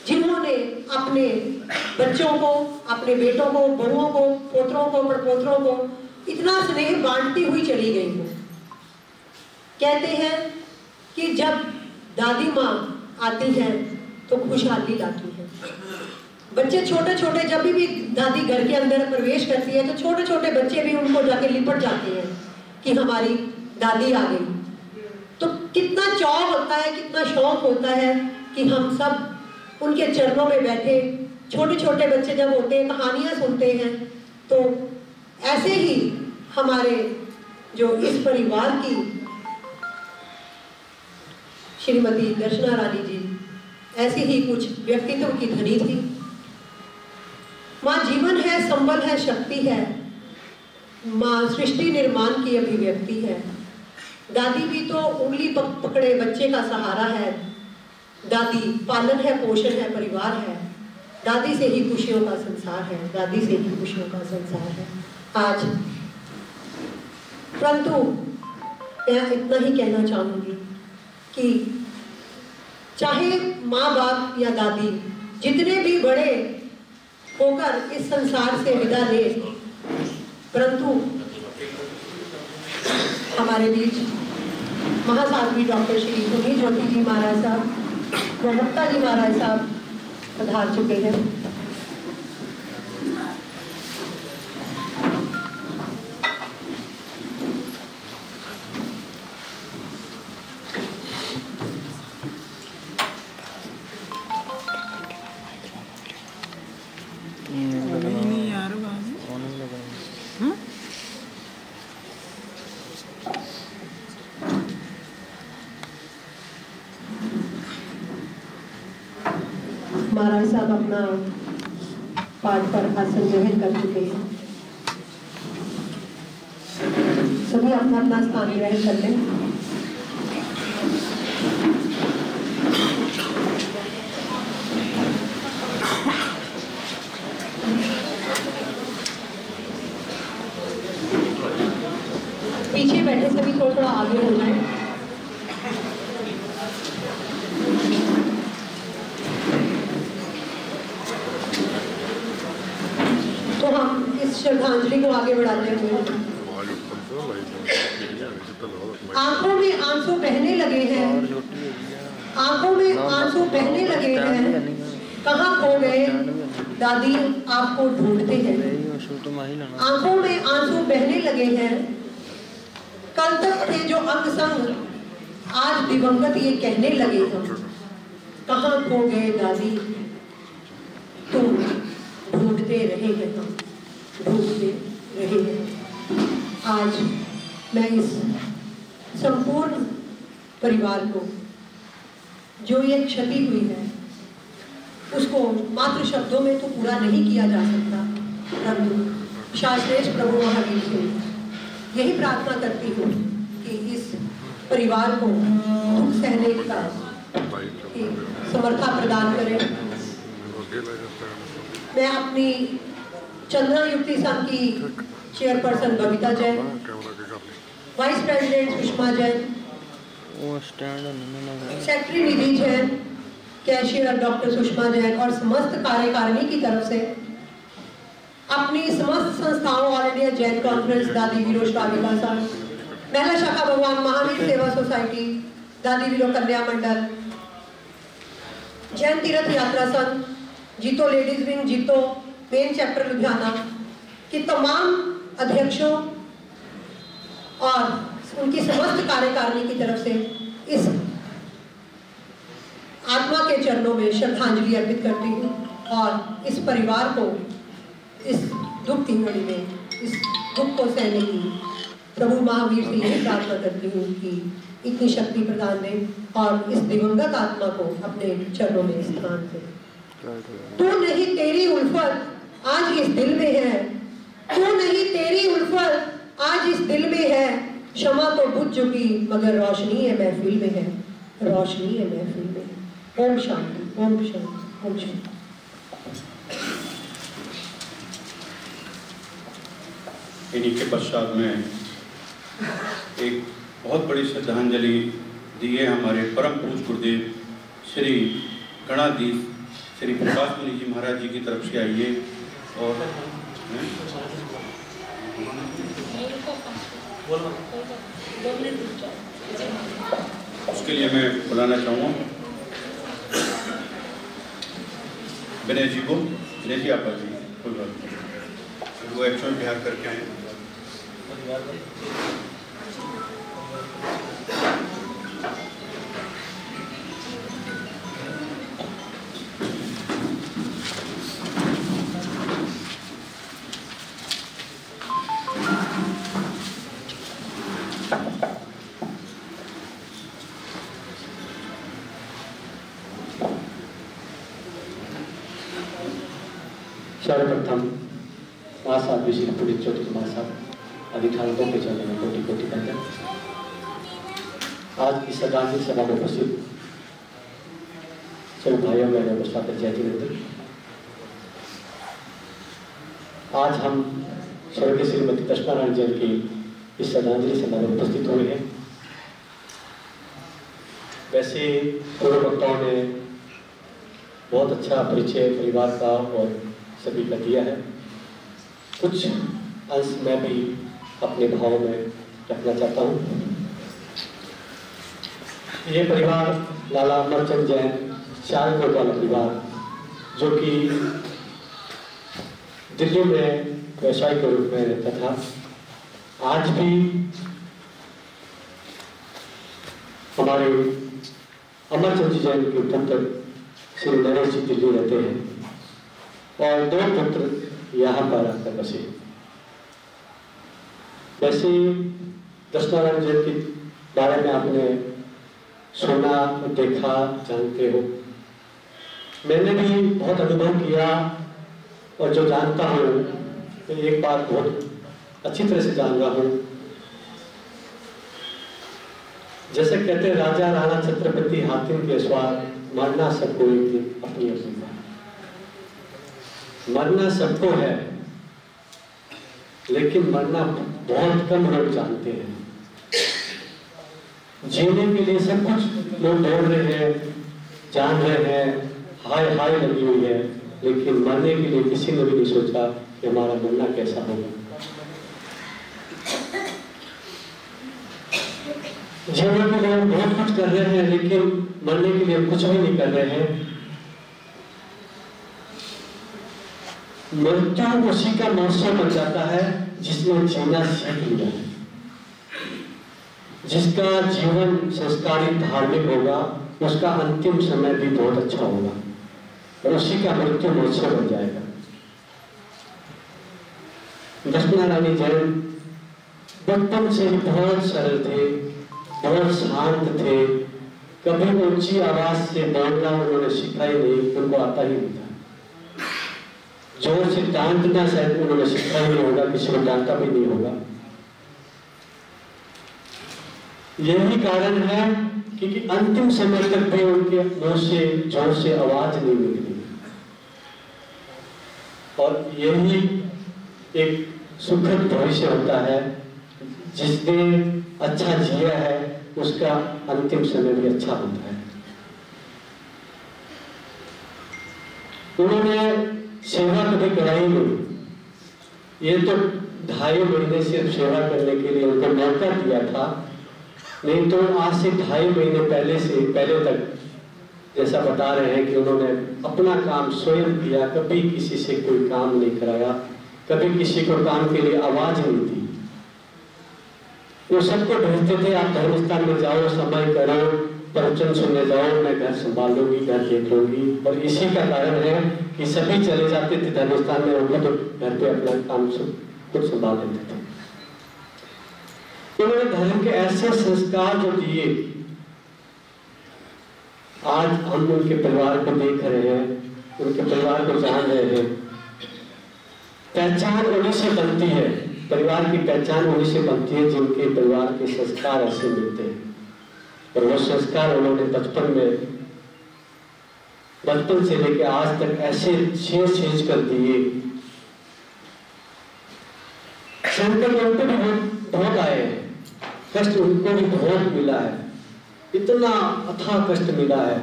जिन्होंने अपने बच्चों को, अपने बेटों को, बहुओं को, पोतरों को, पड़पोतरों को इतना स्नेह बांटती हुई चली गई हो। कहते हैं कि जब दादी माँ आती है तो खुशहाली लाती है। बच्चे छोटे छोटे जब भी दादी घर के अंदर प्रवेश करती है तो छोटे छोटे बच्चे भी उनको जाके लिपट जाते हैं कि हमारी दादी आ गई। तो कितना चाव होता है, कितना शौक होता है कि हम सब उनके चरणों में बैठे। छोटे छोटे बच्चे जब होते हैं, कहानियां सुनते हैं, तो ऐसे ही हमारे जो इस परिवार की श्रीमती दर्शना रानी जी ऐसी ही कुछ व्यक्तित्व की धनी थी। माँ जीवन है, संबल है, शक्ति है। माँ सृष्टि निर्माण की अभिव्यक्ति है। दादी भी तो उंगली पकड़े बच्चे का सहारा है। दादी पालन है, पोषण है, परिवार है। दादी से ही खुशियों का संसार है, दादी से ही खुशियों का संसार है आज। परंतु मैं इतना ही कहना चाहूंगी कि चाहे माँ बाप या दादी जितने भी बड़े होकर इस संसार से विदा ले, परंतु हमारे बीच महासाध्वी डॉक्टर श्री सुनील ज्योति जी महाराज साहब, प्रवक्ता जी महाराज साहब पधार चुके हैं। महाराज साहब अपना पाठ पर आसन ग्रहण कर चुके हैं। सभी अपना अपना स्थान ग्रहण कर लें। पीछे बैठे सभी थोड़ा थोड़ा आगे हो जाए। तो हम इस श्रद्धांजलि को आगे बढ़ाते हुए आंखों में आंसू बहने लगे हैं, आंखों में आंसू बहने लगे हैं, कहाँ खो गए दादी आपको ढूंढते हैं। आंखों में आंसू बहने लगे हैं, कल तक थे जो अंग संग आज दिवंगत ये कहने लगे हम, कहाँ खो गए दादी तुम ढूंढते रहे हैं, हम ढूंढते रहे हैं। आज मैं इस संपूर्ण परिवार को जो ये क्षति हुई है उसको मात्र शब्दों में तो पूरा नहीं किया जा सकता, परंतु शाश्रेष्ठ प्रभु महावीर से यही प्रार्थना करती हूँ कि इस परिवार को दुख सहने का समर्था प्रदान करें। मैं अपनी चंद्रा युक्ति संघ की chairperson Babita Jain, vice president Sushma Jain, secretary Nidhi Jain, cashier doctor Sushma Jain और समस्त कार्यकारिणी की तरफ से अपनी समस्त संस्थाओं ऑल इंडिया जैन कॉन्फ्रेंस दादी वीरो श्राविका संघ, महिला शाखा भगवान महावीर सेवा सोसाइटी, दादी वीरो कन्या मंडल, जैन तीर्थ यात्रा संघ, जीतो लेडीज विंग, जीतो मेन चैप्टर लुधियाना की तमाम अध्यक्षों और उनकी समस्त कार्यकारिणी की तरफ से इस आत्मा के चरणों में श्रद्धांजलि अर्पित करती हूँ और इस परिवार को इस दुख की घड़ी में इस दुख को सहने की प्रभु महावीर से यही प्रार्थना करती हूँ कि इतनी शक्ति प्रदान दें और इस दिवंगत आत्मा को अपने चरणों में स्थान दें। तू नहीं तेरी उल्फत आज इस दिल में है, तू नहीं तेरी उल्फत आज इस दिल में है, क्षमा तो बुझ चुकी मगर रोशनी है महफिल में है, रोशनी है महफिल में है। ओम शांति, ओम शांति, ओम शांति। इन्हीं के पश्चात में एक बहुत बड़ी श्रद्धांजलि दी है हमारे परम पूज्य गुरुदेव श्री गणाधीश श्री प्रकाश मुनि जी महाराज जी की तरफ से आई है और उसके लिए मैं बुलाना चाहूँगा विनय जी को, विनय जी आप जी कोई बात नहीं, वो एक्चुअल बिहार करके आए। सर्वप्रथम महासाध्वी श्री पंडित ज्योति कुमार साहब अधिकारियों के चरणों में कोटि कोटि वंदन। आज की श्रद्धांजलि सभा में उपस्थित सभी भाइयों बहनों को स्वागत जय जिनेन्द्र। आज हम स्वर्गीय श्रीमती दशनारायण जैन की इस श्रद्धांजलि सभा में उपस्थित हुए हैं। वैसे पूर्व वक्ताओं ने बहुत अच्छा परिचय परिवार का और सभी का दिया है। कुछ अंश मैं भी अपने भाव में रखना चाहता हूँ। ये परिवार लाला अमरचंद जैन सियालकोट वाला परिवार, जो कि दिल्ली में व्यवसायी के रूप में रहता था, आज भी हमारे अमरचंद जैन के पुत्र श्री नरेश जी दिल्ली रहते हैं और 2 पुत्र यहाँ पर आकर बसे। वैसे दशनारायण जैन के बारे में आपने सुना, देखा, जानते हो। मैंने भी बहुत अनुभव किया और जो जानता हूँ तो एक बार बहुत अच्छी तरह से जान रहा हूँ। जैसे कहते हैं राजा राणा छत्रपति हातिम के सवार, मरना सबको एक दिन अपनी अपनी बात। मरना सबको है, लेकिन मरना बहुत कम लोग जानते हैं। जीने के लिए सब कुछ लोग दौड़ रहे हैं, जान रहे हैं, हाय हाय लगी हुई है, लेकिन मरने के लिए किसी ने भी नहीं सोचा कि हमारा मरना कैसा होगा। जीने के लिए बहुत कुछ कर रहे हैं, लेकिन मरने के लिए कुछ भी नहीं कर रहे हैं। मृत्यु उसी का महोत्सव बन जाता है जिसने जीना सीख लिया है। जिसका जीवन संस्कारित धार्मिक होगा, उसका अंतिम समय भी बहुत अच्छा होगा और उसी का मृत्यु महोत्सव बन जाएगा। दशनारायण जैन बचपन से ही बहुत सरल थे, बहुत शांत थे। कभी ऊंची आवाज से बोलना उन्होंने सीखा ही नहीं, उनको आता ही नहीं था। जोर से डांटना शायद उन्होंने सीखा ही नहीं होगा, किसी को डांटा भी नहीं होगा। यही कारण है कि अंतिम समय तक भी उनके मुंह से जोर से आवाज नहीं निकली। और यही एक सुखद भविष्य होता है। जिसने अच्छा जिया है उसका अंतिम समय भी अच्छा होता है। उन्होंने सेवा कभी कराई नहीं। ये तो 2.5 महीने सिर्फ सेवा करने के लिए उनको मौका दिया था, नहीं तो आज से 2.5 महीने पहले तक जैसा बता रहे हैं कि उन्होंने अपना काम स्वयं किया। कभी किसी से कोई काम नहीं कराया, कभी किसी को काम के लिए आवाज नहीं दी। वो सबको भेजते थे, आप धर्मस्थान में जाओ, समय करो, प्रवचन सुनने जाओ, मैं घर संभाल लूंगी, घर देख लूंगी। और इसी का कारण है कि सभी चले जाते थे धर्मस्थान में, वो तो घर पे अपना काम खुद संभाल लेते थे। उन्होंने धर्म के ऐसे संस्कार जो दिए, आज हम उनके परिवार को देख रहे हैं, उनके परिवार को जान रहे हैं। पहचान उन्हीं से बनती है, परिवार की पहचान उन्हीं से बनती है जिनके परिवार के संस्कार ऐसे मिलते हैं। और वो संस्कार उन्होंने बचपन से लेकर आज तक ऐसे छेड़ कर दिए। संकट उनको भी बहुत आए हैं, कष्ट उनको भी बहुत मिला है। इतना अथाह कष्ट मिला है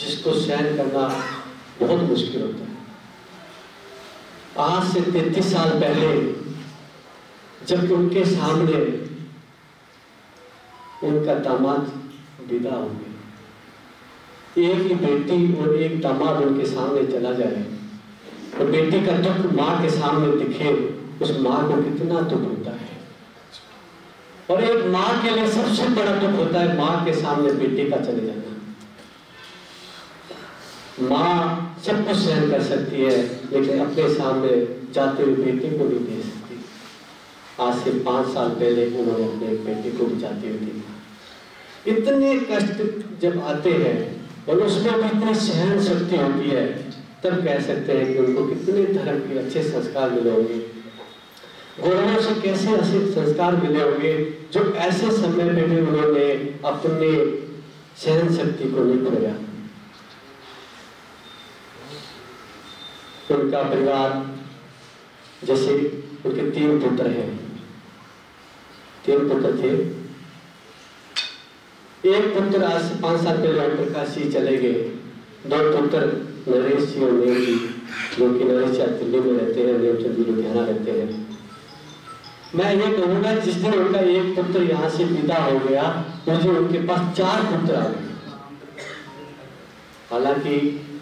जिसको सहन करना बहुत मुश्किल होता है। आज से 33 साल पहले जब उनके सामने उनका दामाद विदा हो गया, एक ही बेटी और एक दामाद उनके सामने चला जाए तो बेटी का दुख माँ के सामने दिखे, उस माँ को कितना दुख होता है। और एक माँ के लिए सबसे बड़ा दुख होता है माँ के सामने बेटे का चले जाना। माँ सब कुछ सहन कर सकती है, लेकिन अपने सामने जाते हुए बेटे को नहीं दे सकती। आज से 5 साल पहले उन्होंने अपने बेटे को भी जाते हुए देखा। इतने कष्ट जब आते हैं और उसमें भी इतनी सहन शक्ति होती है, तब कह सकते हैं कि उनको कितने धर्म के अच्छे संस्कार मिले होंगे, गुरुओं से कैसे ऐसे संस्कार मिले होंगे, जो ऐसे समय में भी उन्होंने अपने सहन शक्ति को नहीं खोया। उनका परिवार, जैसे उनके 3 पुत्र हैं, 3 पुत्र थे। एक पुत्र आज से 5 साल पहले ओम प्रकाश जी चले गए। 2 पुत्र नरेश जी और नेम जी, जो कि नरेश जी दिल्ली में रहते हैं, नेमचंद जी लुधियाना रहते हैं। मैं ये कहूँगा जिस दिन उनका एक पुत्र यहाँ से विदा हो गया, उस दिन उनके पास 4 पुत्र आ गए। हालांकि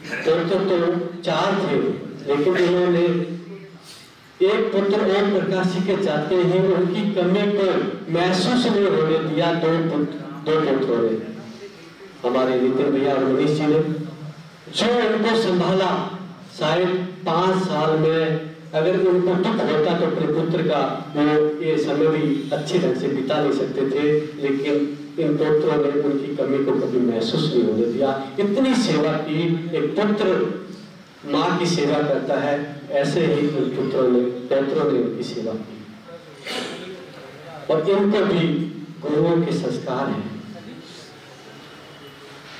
पुत्र तो 4 थे, लेकिन उन्होंने एक पुत्र ओम प्रकाश जी के जाते ही उनकी कमी को महसूस नहीं होने दिया। 2 पुत्रों ने, हमारे नितिन भैया और मनीष जी ने, जो उनको संभाला। शायद 5 साल में अगर उनको दुख होता तो अपने पुत्र का वो ये समय भी अच्छे ढंग से बिता नहीं सकते थे, लेकिन इन पुत्रों ने उनकी कमी को कभी महसूस नहीं होने दिया। इतनी सेवा की, एक पुत्र माँ की सेवा करता है, ऐसे ही उन पौत्रों ने उनकी सेवा की। और इनको भी गुरुओं के संस्कार हैं।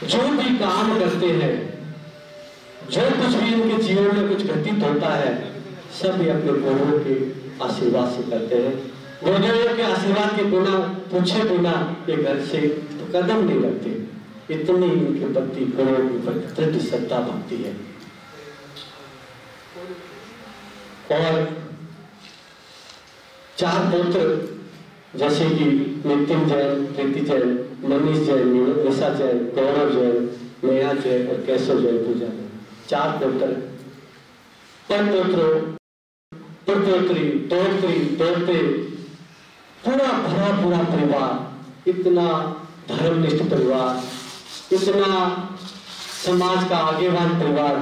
जो भी काम करते हैं, जो कुछ भी इनके जीवन में कुछ घटित होता है, सब ये अपने गुरुओं के आशीर्वाद से करते हैं। गुरुदेव के आशीर्वाद के बिना, पूछे बिना ये घर से कदम नहीं रखते। इतनी इनके प्रति गुरुओं की प्रति श्रद्धा भक्ति है। और 4 पुत्र जैसे कि नितिन जैन, प्रीति जैन, मनीष जैन, निशा जैन, गौरव जैन, नेहा जैन और केशव जैन, पूजा जैन, 4 पुत्र, परपुत्र, परपोत्री, दोते, पूरा भरा पूरा परिवार, इतना धर्मनिष्ठ परिवार, इतना समाज का आगेवान परिवार,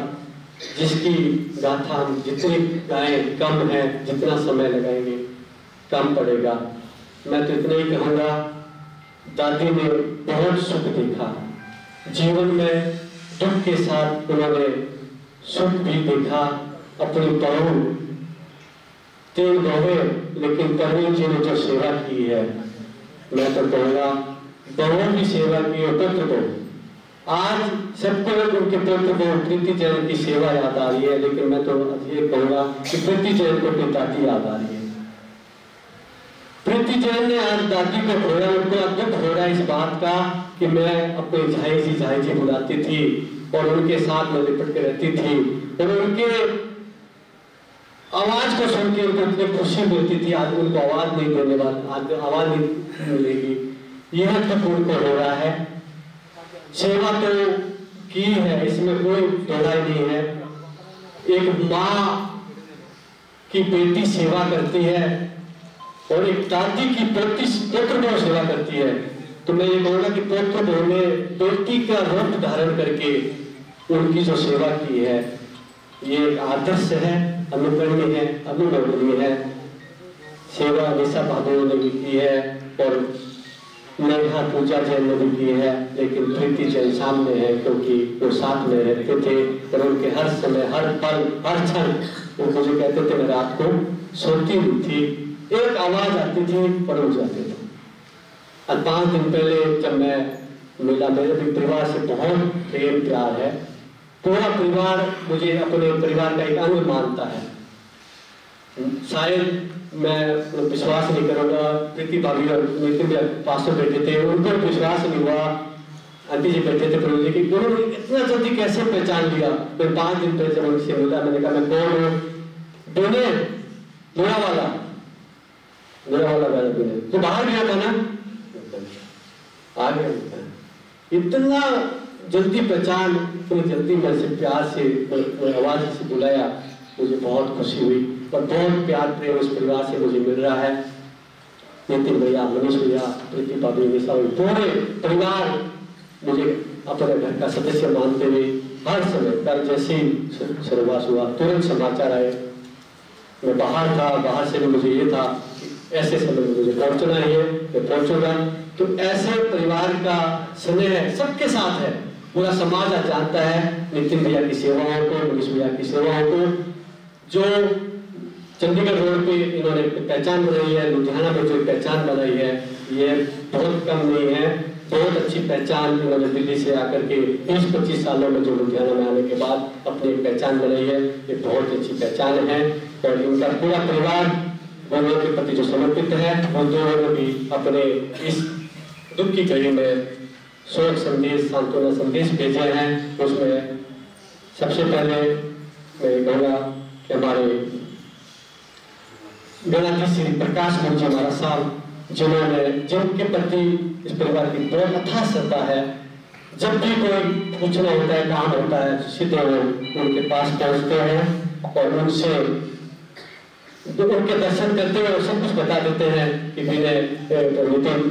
जिसकी गाथा हम जितनी गाएं कम है, जितना समय लगाएंगे कम पड़ेगा। मैं तो इतना ही कहूँगा, दादी ने बहुत सुख देखा जीवन में, दुख के साथ उन्होंने सुख भी देखा। अपनी बहू 3 बहुएं, लेकिन परवीन जी ने जो सेवा की है, मैं तो कहूँगा बहुओं की सेवा की और पुत्र को। आज सबको उनके पुत्र को प्रीति जैन की सेवा याद आ रही है, लेकिन मैं तो ये कहूँगा कि प्रीति जैन को अपनी दादी याद आ रही है। प्रीति जैन ने आज दादी को खोया, उनको दुख हो रहा है इस बात का कि मैं अपने झाई जी बुलाती थी और उनके साथ में लिपट के रहती थी, और उनके आवाज को सुन के उनको इतनी खुशी मिलती थी। आज उनको आवाज नहीं देने वाला, आज आवाज नहीं मिलेगी, यह दुख उनको हो रहा है। सेवा तो की है, इसमें कोई दोहराई नहीं है। एक माँ की बेटी सेवा करती है और एक दादी की पुत्र को सेवा करती है, तो मैं ये कहूँगा कि पुत्र ने बेटी का रूप धारण करके उनकी जो सेवा की है, ये एक आदर्श है, अनुकरणीय है, अनुकरणीय है। सेवा निशा बहादुर ने भी की है और नेहा पूजा जैन ने भी की है, लेकिन प्रीति जैन सामने है, क्योंकि वो साथ में रहते थे और उनके हर समय, हर पल, हर क्षण वो मुझे कहते थे मैं रात को सोती नहीं थी, एक आवाज आती थी और उठ जाते थे। और 5 दिन पहले जब मैं मिला, मेरे भी परिवार से बहुत प्रेम प्यार है, पूरा परिवार मुझे अपने परिवार का एक अंग मानता है। शायद मैं विश्वास नहीं करूँगा, प्रीति भाभी और नितिन भी पास में बैठे थे, उनको विश्वास नहीं हुआ। आंटी जी बैठे थे प्रभु जी की, उन्होंने इतना जल्दी कैसे पहचान लिया। फिर 5 दिन पहले जब उनसे मिला, मैंने कहा मैं कौन हूँ? बिने, नोया वाला बिने, तो बाहर गया था ना, आ गया। इतना जल्दी पहचान, इतनी जल्दी मेरे से प्यार से आवाज से बुलाया, मुझे बहुत खुशी हुई और बहुत प्यार प्रेम इस परिवार से मुझे मिल रहा है। नितिन भैया, मनीष भैया, प्रीति भाभी, पूरे परिवार मुझे अपने घर का सदस्य मानते हुए हर समय कल जैसे ही शुरुआत हुआ तुरंत समाचार आए। मैं बाहर था, बाहर से भी मुझे ये था कि ऐसे समय में मुझे पहुंचना ही है, मैं पहुंचूंगा। तो ऐसे परिवार का स्नेह सबके साथ है, पूरा समाज आज जानता है नितिन भैया की सेवाओं को, मनीष भैया की सेवाओं को। जो चंडीगढ़ रोड पे इन्होंने पहचान बनाई है, लुधियाना में जो पहचान बनाई है, ये बहुत कम नहीं है। बहुत अच्छी पहचान इन्होंने दिल्ली से आकर के 20-25 सालों में जो लुधियाना में आने के बाद अपनी पहचान बनाई है, ये बहुत अच्छी पहचान है। और इनका पूरा परिवार गुरुओं के प्रति जो समर्पित है, वो दोनों ने भी अपने इस दुख की घड़ी में शोक संदेश, सांत्वना संदेश भेजे हैं। उसमें सबसे पहले मैं कहूँगा कि हमारे गणाधीश श्री प्रकाश मुंजी महाराज साहब, जिनके प्रति इस परिवार की बहुत अथाह श्रद्धा है। जब भी कोई पूछना होता है, काम होता है, सीधे उनके पास पहुंचते हैं और उनसे उनके दर्शन करते हुए सब कुछ बता देते हैं कि नितिन,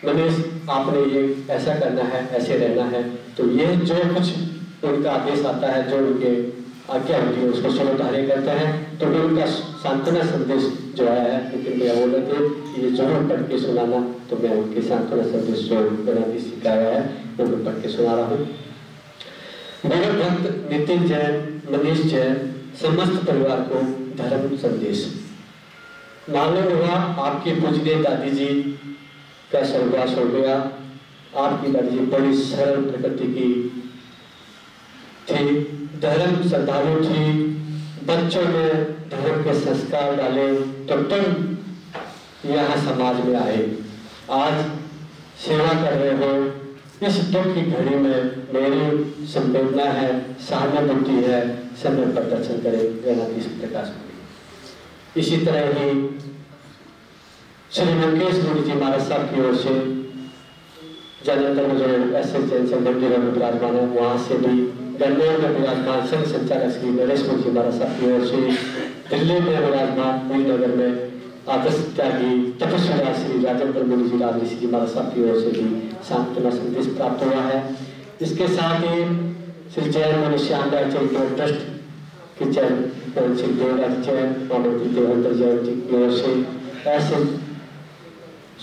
मनीष, आपने ये ऐसा करना है, ऐसे रहना है। तो ये जो कुछ उनका आदेश आता है, जो उनके आज्ञा होती है, उसको सुनो धारे करते हैं। तो उनका सांत्वना संदेश जो आया है, लेकिन भैया बोल रहे थे कि ये जरूर पढ़ के सुनाना, तो मैं उनके सांत्वना संदेश जो मैंने सिखाया है वो मैं पढ़ के सुना रहा हूँ। मेरे भक्त नितिन जैन, मनीष जैन, समस्त परिवार को धर्म संदेश। मालूम हुआ आपकी पूजनीय दादी जी का स्वर्गवास हो गया। आपकी दादी जी बड़ी सरल प्रकृति की थी, धर्म श्रद्धालु थी, बच्चों में धर्म के संस्कार डाले तो तुम यहाँ समाज में आए, आज सेवा कर रहे हो। इस दुख की घड़ी में मेरी संवेदना है, सहानुभूति है, समय पर दर्शन करें गणाधीश प्रकाश। इसी तरह ही श्री मंगेश गुरु जी महाराज साहब की ओर से जालंधर में जो ऐसे जैन संघ में विराजमान है, वहाँ से भी गन्नौर में विराजमान संघ संचालक श्री नरेश मुंशी महाराज साहब की ओर से, दिल्ली में विराजमान नगर में आदर्श त्यागी तपस्वी श्री राजेंद्र मुनि जी राजऋषि जी महाराज साहब की ओर से भी सांत्वना संदेश प्राप्त हुआ है। इसके साथ ही श्री जैन मुनि श्यामदास चैरिटेबल ट्रस्ट के चैन श्री देवराज जैन, मामूली देवेंद्र जैन जी की ओर से, ऐसे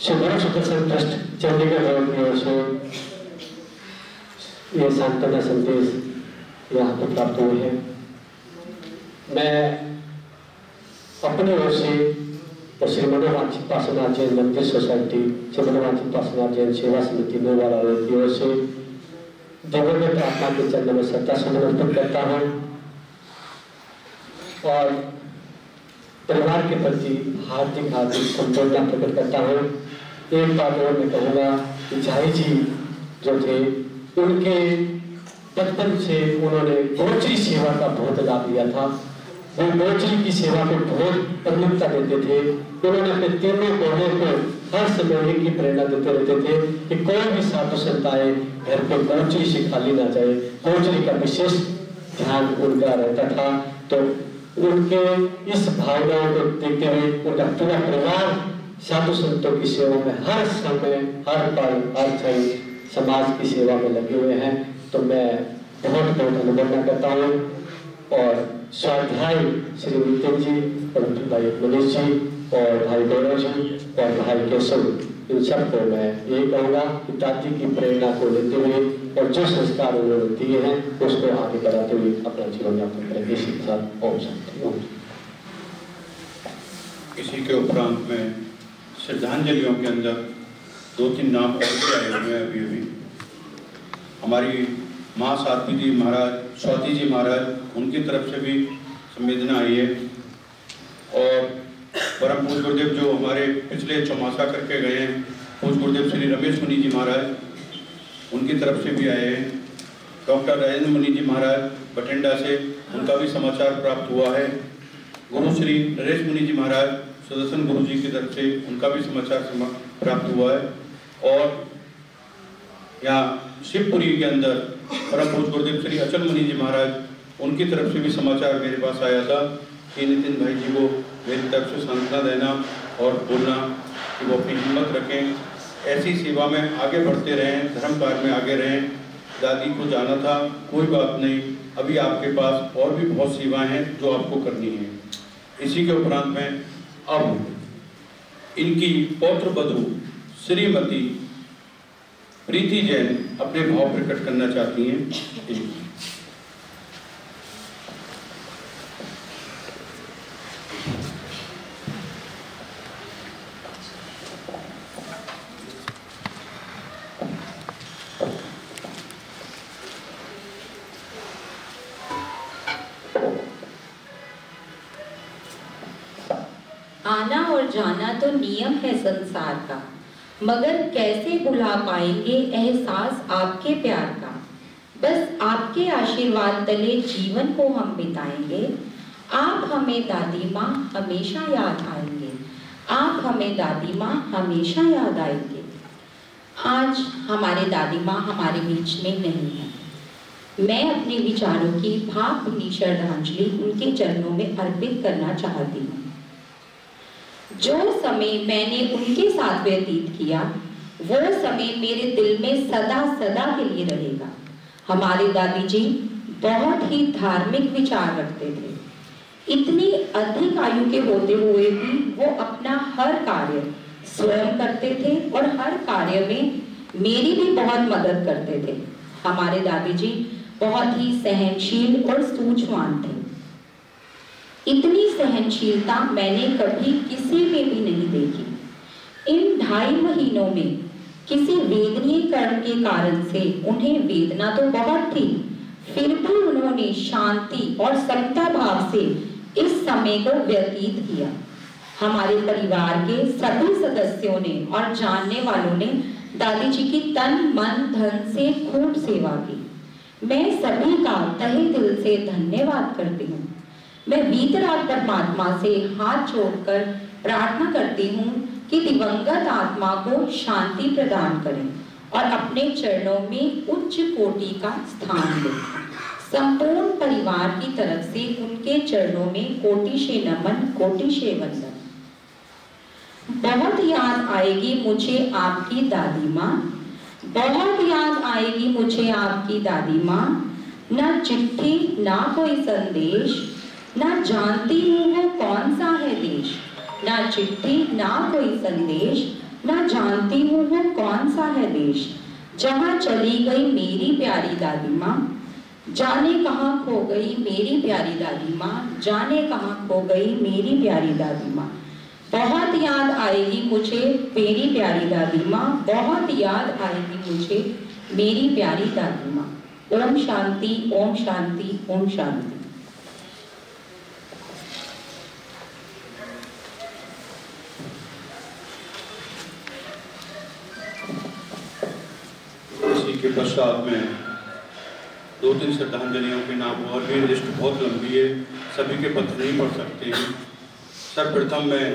शिवराज सुदर्शन ट्रस्ट चंडीगढ़ रोड की ओर से ये सांत्वना संदेश यहाँ पर प्राप्त हुए हैं। मैं अपनी ओर से और श्री मनोवांछित पार्श्वनाथ जैन मंदिर सोसाइटी, श्री मनोवांछित पार्श्वनाथ जैन सेवा समिति नोवाला की ओर से दिवंगत आत्मा के चरणों में श्रद्धा सुमन अर्पित करता हूँ और परिवार के प्रति हार्दिक संवेदना प्रकट करता हूँ। एक बात और मैं कहूँगा कि झाई जी जो थे, उनके बचपन से उन्होंने गोचरी सेवा का बहुत लाभ लिया था। वो गोचरी की सेवा को बहुत प्रमुखता देते थे। उन्होंने अपने तीनों बहनों को हर समय एक ही प्रेरणा देते रहते थे कि कोई भी साधु संत आए घर पे गोचरी से खाली ना जाए। गोचरी का विशेष ध्यान उनका रहता था। तो उनके इस भावनाओं को देखते हुए उनका पूरा परिवार साधु संतों की सेवा में हर समय, हर पल, हर क्षण समाज की सेवा में लगे हुए हैं। तो मैं बहुत बहुत अनुमोदन करता हूँ और स्वाध्याय श्री नितिन जी और भाई मनीष जी और भाई गौरव जी और भाई केशव, इन सबको मैं यही कहूँगा कि दादी की प्रेरणा को लेते हुए और जो संस्कार उन्होंने दिए हैं उसको आगे बढ़ाते हुए अपना जीवन यापन करेंगे। इसी के साथ ओम शांति। ओम। इसी के उपरांत में श्रद्धांजलियों के अंदर 2-3 नाम और आए हुए हैं। अभी हमारी माँ साध्वी जी महाराज, स्वाति जी महाराज, उनकी तरफ से भी संवेदना आई है और परम पूज्य गुरुदेव जो हमारे पिछले चौमासा करके गए हैं, पूज्य गुरुदेव श्री रमेश मुनि जी महाराज, उनकी तरफ से भी आए हैं। डॉक्टर राजेंद्र मुनि जी महाराज बठिंडा से, उनका भी समाचार प्राप्त हुआ है। गुरु श्री नरेश मुनि जी महाराज सुदर्शन गुरु जी की तरफ से उनका भी समाचार प्राप्त हुआ है। और यहाँ शिवपुरी के अंदर परम पूज्य गुरुदेव श्री अचल मुनि जी महाराज उनकी तरफ से भी समाचार मेरे पास आया था कि नितिन भाई जी को मेरी तरफ से सांत्वना देना और बोलना कि वो अपनी हिम्मत रखें, ऐसी सेवा में आगे बढ़ते रहें, धर्म कार्य में आगे रहें। दादी को जाना था, कोई बात नहीं, अभी आपके पास और भी बहुत सेवाएं हैं जो आपको करनी है। इसी के उपरांत में अब इनकी पौत्र वधू श्रीमती प्रीति जैन अपने भाव प्रकट करना चाहती हैं। आना और जाना तो नियम है संसार का, मगर कैसे भुला पाएंगे एहसास आपके प्यार का। बस आपके आशीर्वाद तले जीवन को हम बिताएंगे। आप हमें दादी माँ हमेशा याद आएंगे, आप हमें दादी माँ हमेशा याद आएंगे। आज हमारे दादी माँ हमारे बीच में नहीं है। मैं अपने विचारों की भावभीनी श्रद्धांजलि उनके चरणों में अर्पित करना चाहती हूँ। जो समय मैंने उनके साथ व्यतीत किया वो समय मेरे दिल में सदा सदा के लिए रहेगा। हमारे दादी जी बहुत ही धार्मिक विचार रखते थे। इतनी अधिक आयु के होते हुए भी वो अपना हर कार्य स्वयं करते थे और हर कार्य में मेरी भी बहुत मदद करते थे। हमारे दादी जी बहुत ही सहनशील और सूझवान थे। इतनी सहनशीलता मैंने कभी किसी में भी नहीं देखी। इन 2.5 महीनों में किसी वेदनीय कर्म के कारण से उन्हें वेदना तो बहुत थी, फिर भी उन्होंने शांति और समता भाव से इस समय को व्यतीत किया। हमारे परिवार के सभी सदस्यों ने और जानने वालों ने दादी जी की तन मन धन से खूब सेवा की। मैं सभी का तहे दिल से धन्यवाद करती हूँ। मैं वीतराग परमात्मा से हाथ जोड़कर प्रार्थना करती हूँ कि दिवंगत आत्मा को शांति प्रदान करें और अपने चरणों में उच्च कोटि का स्थान दें। संपूर्ण परिवार की तरफ से उनके चरणों में कोटि से नमन, कोटि से वंदन। बहुत याद आएगी मुझे आपकी दादी माँ, बहुत याद आएगी मुझे आपकी दादी माँ। ना चिट्ठी ना कोई संदेश, ना जानती हूँ वो कौन सा है देश। ना चिट्ठी ना कोई संदेश, ना जानती हूँ वो कौन सा है देश। जहाँ चली गई मेरी प्यारी दादी माँ, जाने कहाँ खो गई मेरी प्यारी दादी माँ, जाने कहाँ खो गई मेरी प्यारी दादी माँ। बहुत याद आएगी मुझे मेरी प्यारी दादी माँ, बहुत याद आएगी मुझे मेरी प्यारी दादी माँ। ओम शांति, ओम शांति, ओम शांति। इसी के पश्चात में 2-3 श्रद्धांजलियों के नाम और भी लिस्ट बहुत लंबी है, सभी के पत्र नहीं पढ़ सकते हैं। सर्वप्रथम मैं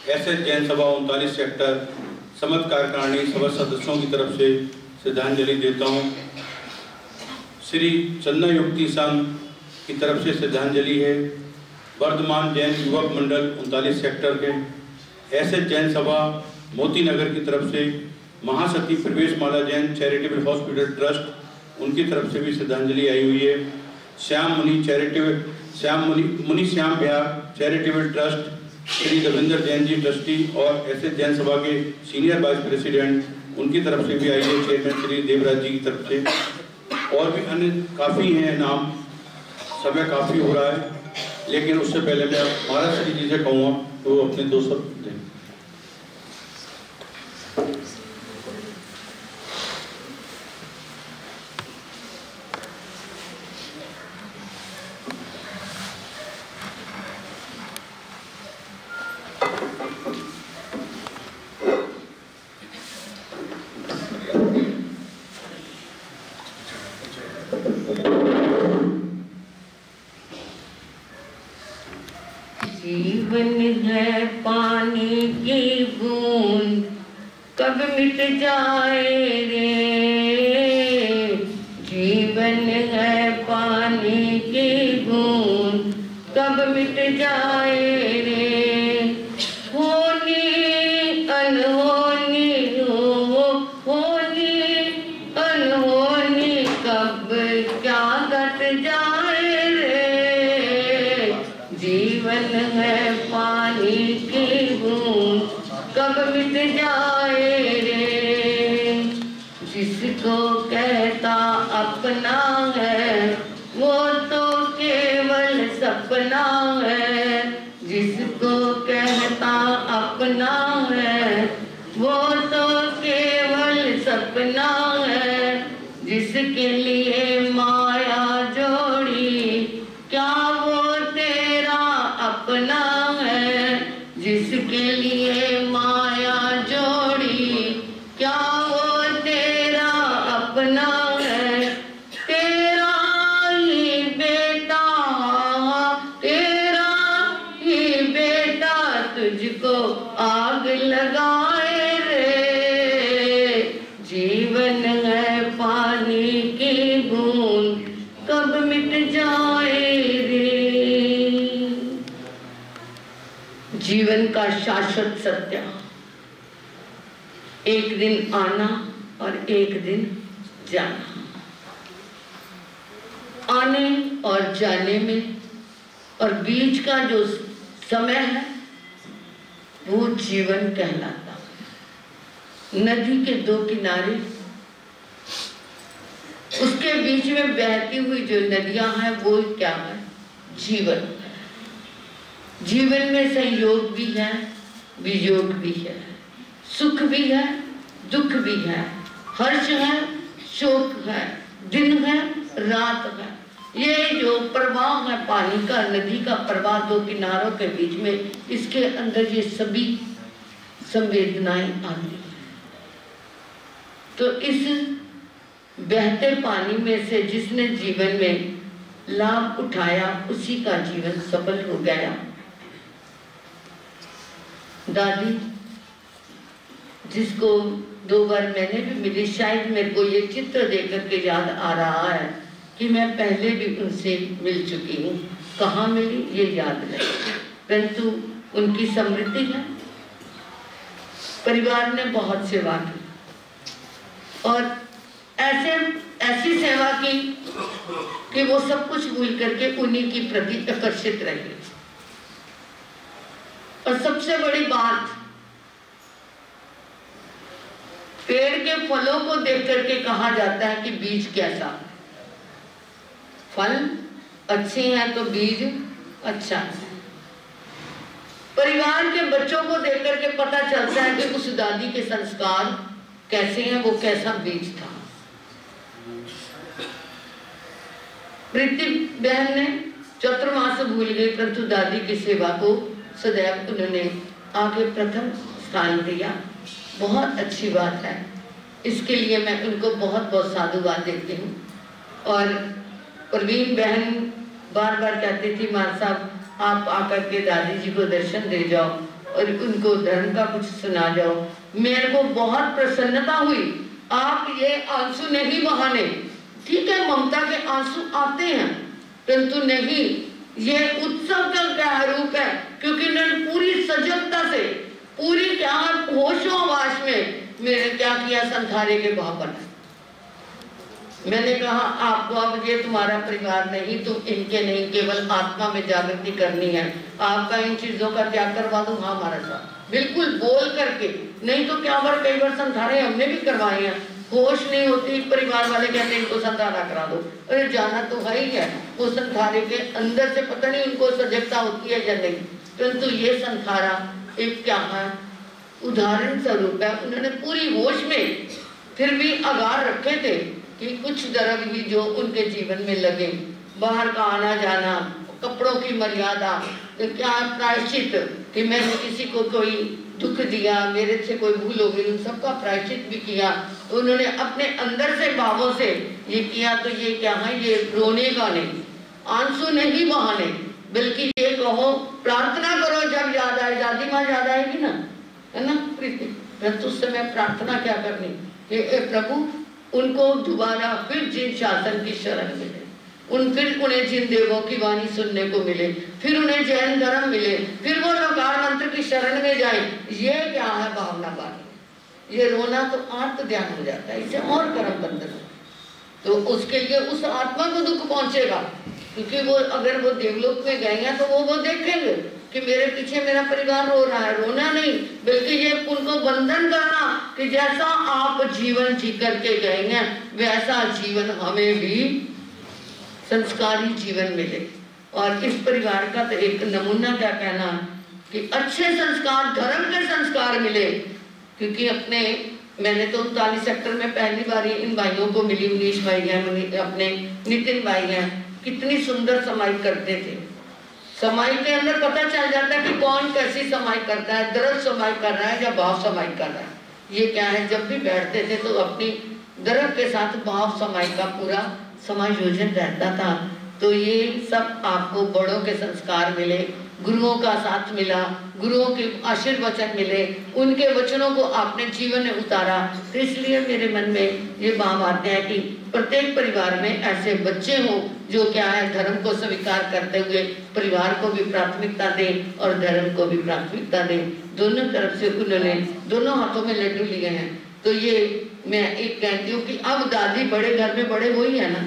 एसएस जैन सभा 39 सेक्टर समत कार्यकारिणी सभा सदस्यों की तरफ से श्रद्धांजलि देता हूँ। श्री चंदन युक्ति संघ की तरफ से श्रद्धांजलि है। वर्धमान जैन युवक मंडल 39 सेक्टर के, एसएस जैन सभा मोती नगर की तरफ से, महासती प्रवेश माला जैन चैरिटेबल हॉस्पिटल ट्रस्ट उनकी तरफ से भी श्रद्धांजलि आई हुई है। मुनि Shyam Bihar charitable trust Shri Ravindra Jain ji trustee और एसएस जैन सभा के सीनियर वाइस प्रेसिडेंट उनकी तरफ से भी आई है, चेयरमैन श्री देवराज जी की तरफ से। और भी अन्य काफ़ी हैं नाम, समय काफ़ी हो रहा है, लेकिन उससे पहले मैं महाराज श्री जी से कहूँगा तो वो अपने 2 शब्द दें। जीवन है पानी की बूंद कब मिट जाए रे, जीवन है पानी जिसको कहता अपना है वो तो केवल सपना है। जिसको कहता अपना है वो तो केवल सपना है। जिसके लिए माया जोड़ी क्या वो तेरा अपना है। जिसके लिए माया जोड़ी क्या वो तेरा अपना है। तेरा ही बेटा, तेरा ही बेटा तुझको आग लगाए रे। जीवन है पानी की बूंद कब मिट जाए रे। जीवन का शाश्वत सत्य, एक दिन आना और एक दिन जाना। आने और जाने में और बीच का जो समय है वो जीवन कहलाता। नदी के दो किनारे, उसके बीच में बहती हुई जो नदियां हैं वो क्या है? जीवन। जीवन में संयोग भी है, वियोग भी है, सुख भी है, दुख भी है, हर्ष है, शोक है, दिन है, रात है। ये जो प्रवाह है पानी का, नदी का प्रवाह दो किनारों के बीच में, इसके अंदर ये सभी संवेदनाएं आती हैं। तो इस बहते पानी में से जिसने जीवन में लाभ उठाया उसी का जीवन सफल हो गया। दादी जिसको 2 बार मैंने भी मिली, शायद मेरे को ये चित्र देख करके याद आ रहा है कि मैं पहले भी उनसे मिल चुकी हूँ। कहाँ मिली ये याद नहीं, परंतु उनकी स्मृति है। परिवार ने बहुत सेवा की और ऐसी सेवा की कि वो सब कुछ भूल करके उन्हीं की प्रति आकर्षित रहे। और सबसे बड़ी बात, पेड़ के फलों को देख करके कहा जाता है कि बीज कैसा, फल अच्छे हैं तो बीज अच्छा है। परिवार के बच्चों को देख करके पता चलता है कि उस दादी के संस्कार कैसे हैं, वो कैसा बीज था। प्रीति बहन ने चतुर्मास भूल गई, परंतु दादी की सेवा को सदैव उन्होंने आगे प्रथम स्थान दिया। बहुत अच्छी बात है, इसके लिए मैं उनको बहुत बहुत साधुवाद देती हूँ। और प्रवीण बहन बार बार कहती थी, मां साहब आप आकर के दादी जी को दर्शन दे जाओ और उनको धर्म का कुछ सुना जाओ। मेरे को बहुत प्रसन्नता हुई। आप ये आंसू नहीं बहाने, ठीक है ममता के आंसू आते हैं, परंतु नहीं, ये उत्सव का क्या रूप है, क्योंकि इन्होंने पूरी सजगता से, पूरी क्या होशोहवास में मैंने क्या किया, संसारे के भाव बनाए। मैंने कहा आपको अब ये तुम्हारा परिवार नहीं, तुम इनके नहीं, केवल आत्मा में जागृति करनी है। आपका इन चीजों का त्याग करवा दूं। हाँ हमारा साथ बिल्कुल बोल करके, नहीं तो क्या बार कई बार संसारे हमने भी करवाए हैं, होश नहीं होती, परिवार वाले कहते हैं इनको संधारा करा दो। अरे जाना तो है ही है, वो संधारे के अंदर से पता नहीं उनको सजगता होती है या नहीं, परंतु ये संधारा एक क्या है, उदाहरण स्वरूप है। उन्होंने पूरी होश में फिर भी आगार रखे थे कि कुछ द्रव्य ही जो उनके जीवन में लगे, बाहर का आना जाना, कपड़ों की मर्यादा, तो क्या प्रायश्चित कि मैंने किसी को कोई दुख दिया, मेरे से कोई भूल हो गई, उन सबका प्रायश्चित भी किया। तो उन्होंने अपने अंदर से भावों से ये किया। तो ये क्या है, ये रोने का नहीं, आंसू नहीं बहाने, बल्कि ये कहो प्रार्थना करो जब याद आए। दादी माँ याद आएगी ना, है ना प्रीति, तो उस समय प्रार्थना क्या करनी कि प्रभु उनको दोबारा फिर जिन शासन की शरण मिले, फिर उन्हें जिन देवों की वाणी सुनने को मिले, फिर उन्हें जैन धर्म मिले, फिर वो लोकार मंत्र की शरण में जाए। ये क्या है भावना वाणी, ये रोना तो आर्त ध्यान हो जाता है, इसे और कर्म बंधन हो। तो उसके लिए उस आत्मा को दुख पहुंचेगा, क्योंकि वो अगर वो देवलोक में गए हैं तो वो देखेंगे कि मेरे पीछे मेरा परिवार रो रहा है, रोना नहीं, बल्कि ये उनको बंधन करना कि जैसा आप जीवन जी करके गए हैं वैसा जीवन हमें भी संस्कारी जीवन मिले। और इस परिवार का तो एक नमूना क्या कहना कि अच्छे संस्कार, धर्म के संस्कार मिले। क्योंकि मैंने तो 39 सेक्टर में पहली बार इन भाइयों को मिली, मनीष भाई हैं, अपने नितिन भाई हैं, कितनी सुंदर समाई करते थे। समाई के अंदर पता चल जाता है कि कौन कैसी समाई करता है, दर्द समाई कर रहा है या भाव समाई कर रहा है। ये क्या है, जब भी बैठते थे तो अपनी दर्द के साथ भाव समाई का पूरा समायोजन रहता था। तो ये सब आपको बड़ों के संस्कार मिले, गुरुओं का साथ मिला, गुरुओं के आशीर्वचन मिले, उनके वचनों को आपने जीवन में उतारा। तो इसलिए मेरे मन में ये भाव आते हैं कि प्रत्येक परिवार में ऐसे बच्चे हों जो क्या है, धर्म को स्वीकार करते हुए परिवार को भी प्राथमिकता दें और धर्म को भी प्राथमिकता दें। दोनों तरफ से उन्होंने दोनों हाथों में लड्डू लिए हैं। तो ये मैं एक कहती हूँ कि अब दादी बड़े घर में बड़े वही है ना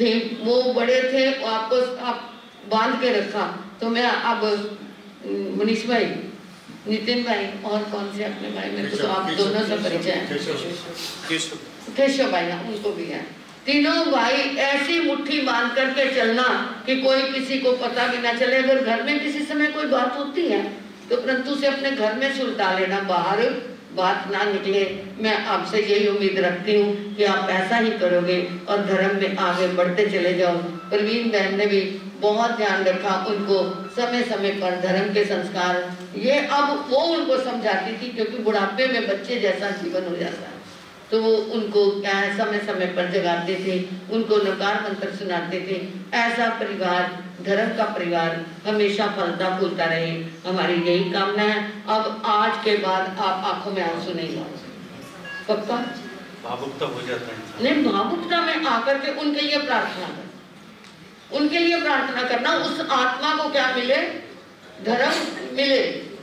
थे, वो बड़े थे, आपको आप बांध के रखा। तो मैं अब मनीष भाई, नितिन भाई और कौन से अपने भाई, मेरे को तो आप दोनों से परिचय है, केशव भाई ना, उनको भी है। तीनों भाई ऐसी मुट्ठी बांध करके चलना कि कोई किसी को पता भी ना चले। अगर घर में किसी समय कोई बात होती है तो परंतु से अपने घर में सुलटा लेना, बाहर बात ना निकले। मैं आपसे यही उम्मीद रखती हूँ कि आप ऐसा ही करोगे और धर्म में आगे बढ़ते चले जाओ। प्रवीण बहन ने भी बहुत ध्यान रखा, उनको समय समय पर धर्म के संस्कार, ये अब वो उनको समझाती थी, क्योंकि बुढ़ापे में बच्चे जैसा जीवन हो जाता है। तो वो उनको क्या है, समय समय पर जगाते थे, उनको नकार मंत्र सुनाते थे। ऐसा परिवार, धर्म का परिवार हमेशा फलता फूलता रहे, हमारी यही कामना है। अब आज के बाद आप आंखों में आंसू नहीं लाओ, पक्का? भावुकता हो जाता है नहीं, भावुकता में आकर के उनके लिए प्रार्थना करना, उनके लिए प्रार्थना करना। उस आत्मा को क्या मिले, धर्म मिले,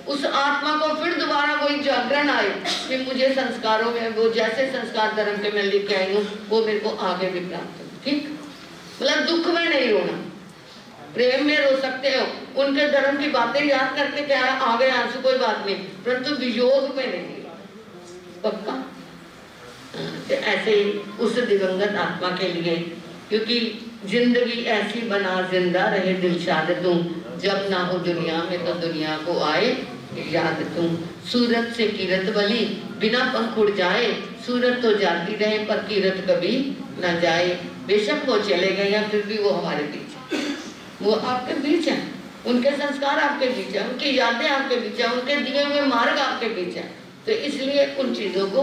उस आत्मा को फिर दोबारा वही जागरण आए कि मुझे संस्कारों में वो जैसे संस्कार धर्म के मैं लेके आई हूँ वो मेरे को आगे भी प्राप्त हो। ठीक, मतलब दुख में नहीं रोना, प्रेम में रो सकते हो। उनके धर्म की बातें याद करके क्या है, आगे आंसू कोई बात नहीं, परंतु वियोग में नहीं, पक्का? तो ऐसे ही उस दिवंगत आत्मा के लिए, क्योंकि जिंदगी ऐसी बना जिंदा रहे दिलशाद तू, जब ना हो दुनिया में तो दुनिया को आए याद तू। सूरत से कीरत बली बिना पंख उड़ जाए, सूरत तो जाती रहे पर कीरत कभी न जाए। बेशक वो चले गए हैं फिर भी वो हमारे बीच, वो आपके बीच है, उनके संस्कार आपके बीच है, उनकी यादें आपके बीच है, उनके दिए हुए मार्ग आपके बीच है। तो इसलिए उन चीजों को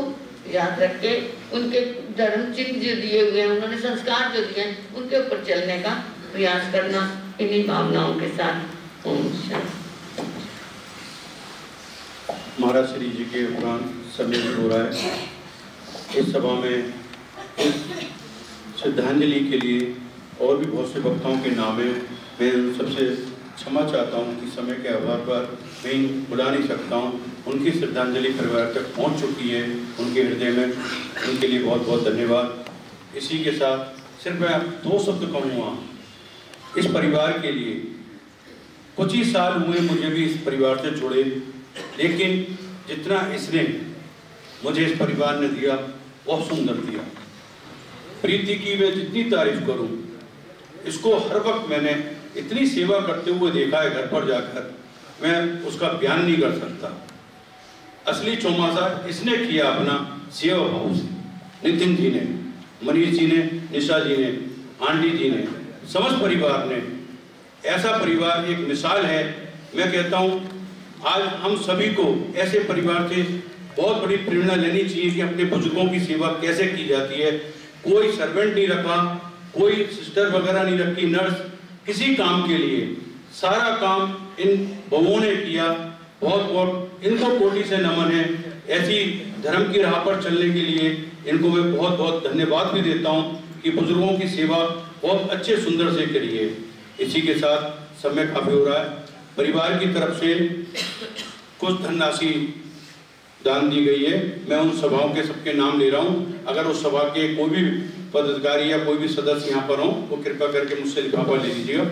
याद रख के, उनके धर्म चिन्ह जो दिए हुए हैं, उन्होंने संस्कार जो दिए हैं, उनके ऊपर चलने का प्रयास करना, इन्हीं भावनाओं के साथ। ओम शांति। महाराज श्री जी के उपरांत सम्मेलन हो रहा है। इस सभा में इस श्रद्धांजलि के लिए और भी बहुत से वक्ताओं के नाम हैं। मैं उन सबसे क्षमा चाहता हूँ कि समय के अभाव पर मैं बुला नहीं सकता हूँ। उनकी श्रद्धांजलि परिवार तक पहुँच चुकी है, उनके हृदय में, उनके लिए बहुत बहुत धन्यवाद। इसी के साथ सिर्फ मैं 2 शब्द कहूँगा इस परिवार के लिए। कुछ ही साल हुए मुझे भी इस परिवार से जुड़े, लेकिन जितना इसने मुझे इस परिवार ने दिया बहुत सुंदर दिया। प्रीति की मैं जितनी तारीफ करूं, इसको हर वक्त मैंने इतनी सेवा करते हुए देखा है घर पर जाकर, मैं उसका बयान नहीं कर सकता। असली चौमासा इसने किया अपना सेवा भाव से। नितिन जी ने, मनीष जी ने, निशा जी ने, आंटी जी ने, समस्त परिवार ने। ऐसा परिवार एक मिसाल है। मैं कहता हूँ आज हम सभी को ऐसे परिवार से बहुत बड़ी प्रेरणा लेनी चाहिए कि अपने बुजुर्गों की सेवा कैसे की जाती है। कोई सर्वेंट नहीं रखा, कोई सिस्टर वगैरह नहीं रखी, नर्स, किसी काम के लिए सारा काम इन बउओं ने किया। बहुत बहुत इनको कोटि से नमन है। ऐसी धर्म की राह पर चलने के लिए इनको मैं बहुत बहुत धन्यवाद भी देता हूँ कि बुजुर्गों की सेवा बहुत अच्छे सुंदर से करी है। इसी के साथ समय काफी हो रहा है। परिवार की तरफ से कुछ धनराशि दान दी गई है। मैं उन सभाओं के सबके नाम ले रहा हूं। अगर उस सभा के कोई भी पदाधिकारी या कोई भी सदस्य यहाँ पर हो वो कृपा करके मुझसे लिफाफा ले लीजिएगा।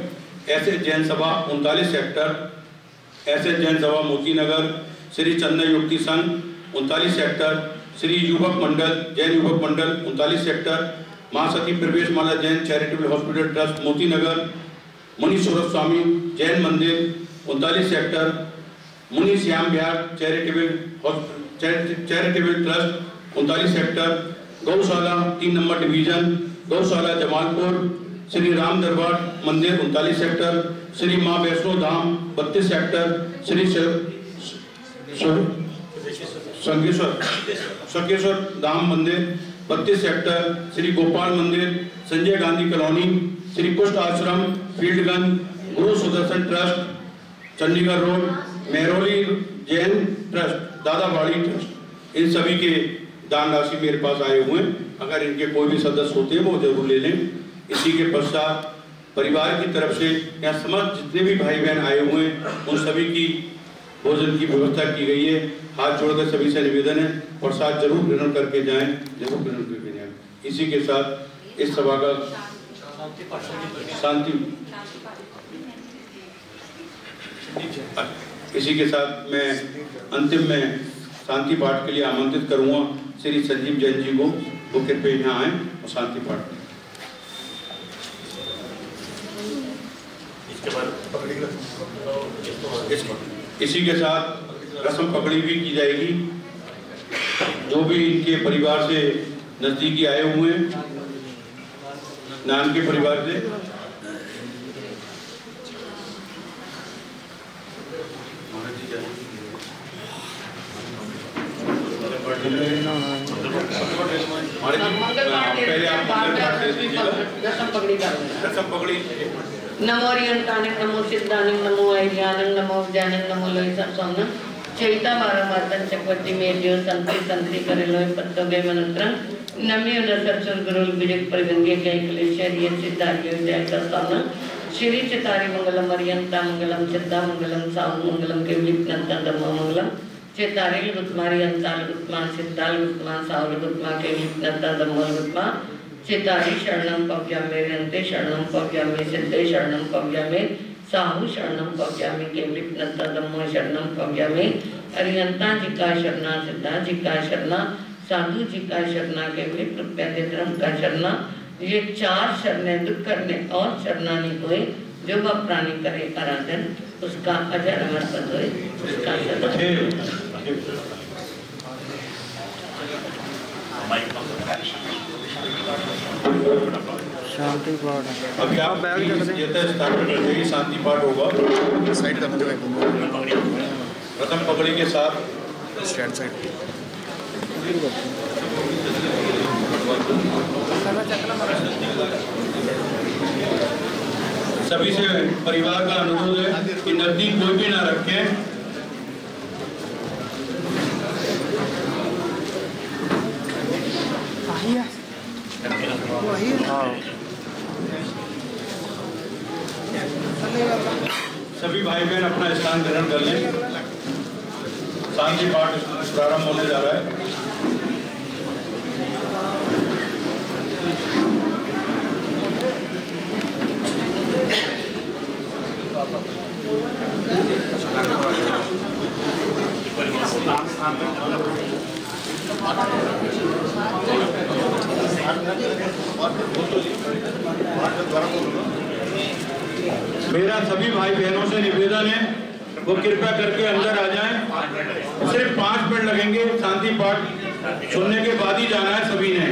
ऐसे जैन सभा 39 सेक्टर ऐसे जैन सभा मोती नगर, श्री चंदन युक्ति संघ 39 सेक्टर, श्री युवक मंडल जैन युवक मंडल 39 सेक्टर, महासती प्रवेश माला Jain charitable hospital trust Moti Nagar, मुनि सौरभ स्वामी जैन मंदिर 39 सेक्टर, मुनि Shyam Bihar charitable trust 39 sector, गौशाला 3 नंबर डिवीजन, गौशाला जमालपुर, श्री राम दरबार मंदिर 39 सेक्टर, श्री माँ वैष्णो धाम 32 सेक्टर, श्री शंकेश्वर धाम मंदिर 32 सेक्टर, श्री गोपाल मंदिर, संजय गांधी कॉलोनी, श्री कुष्ठ आश्रम Fieldganj, Guru Sudarshan trust Chandigarh road, Mehrauli Jain trust, Dadabari trust, इन सभी के दान राशि मेरे पास आए हुए हैं। अगर इनके कोई भी सदस्य होते हैं वो जरूर ले लें। इसी के पश्चात परिवार की तरफ से यहाँ समस्त जितने भी भाई बहन आए हुए हैं उन सभी की भोजन की व्यवस्था की गई है। हाथ जोड़कर सभी से निवेदन है प्रसाद जरूर ग्रहण करके जाएं, जरूर ग्रहण करके जाएं। इसी के साथ इस सभा का इसी के साथ मैं अंतिम में शांति पाठ के लिए आमंत्रित करूंगा श्री संजीव जैन जी को, वो कृपया यहाँ आए और शांति पाठ। इसी के साथ रस्म पकड़ी भी की जाएगी। जो भी इनके परिवार से नजदीकी आए हुए हैं, नान के परिवार से, पहले आप रस्म पकड़ी। नमो अरियंताने नमो सिद्धाने नमो ऐज्ञानं नमो ज्ञानं नमो लोई सत्संगं चैता मारमार्तन चक्रवर्ती मेडियो संतरी संतरी करे लोई पत्तो गए मनंत्रं नमियो न सत्संग गुरुल विजय परिगंगे गए क्लेशर ये सिद्धार्य विजय सत्संगं श्री चितारी मंगलम अरियंता मंगलम चित्ता मंगलम साहु मंगलम के विघ्नता धम्म मंगलम चितारी गुत्मारी अंताल गुत्मा सिद्धाल गुत्मा साहु गुत्मा के विघ्नता धम्म गुत्मा चितारी शरणं पव्यामे रन्ते शरणं पव्यामे सिद्धे शरणं पव्यामे साहु शरणं पव्यामे केवलिप्नता धम्मो शरणं पव्यामे अरियंता जी का शरणा सिद्धा जी का शरणा साधु जी का शरणा केवलिप धर्म का शरणा। ये 4 शरणें दुख करने और शरणानी होए जो वह प्राणी करे आराधन उसका अजर अमर पद होए उसका शांति पाठ। अभी आप शांति पाठ होगा। प्रथम पगड़ी के साथ स्टैंड साइड सभी से परिवार का अनुरोध है कि नजदीक कोई भी ना रखें। सभी भाई बहन अपना स्थान ग्रहण कर लें। शांति पाठ प्रारंभ होने जा रहा है। मेरा सभी भाई बहनों से निवेदन है वो कृपया करके अंदर आ जाएं। सिर्फ 5 मिनट लगेंगे। शांति पाठ सुनने के बाद ही जाना है सभी ने।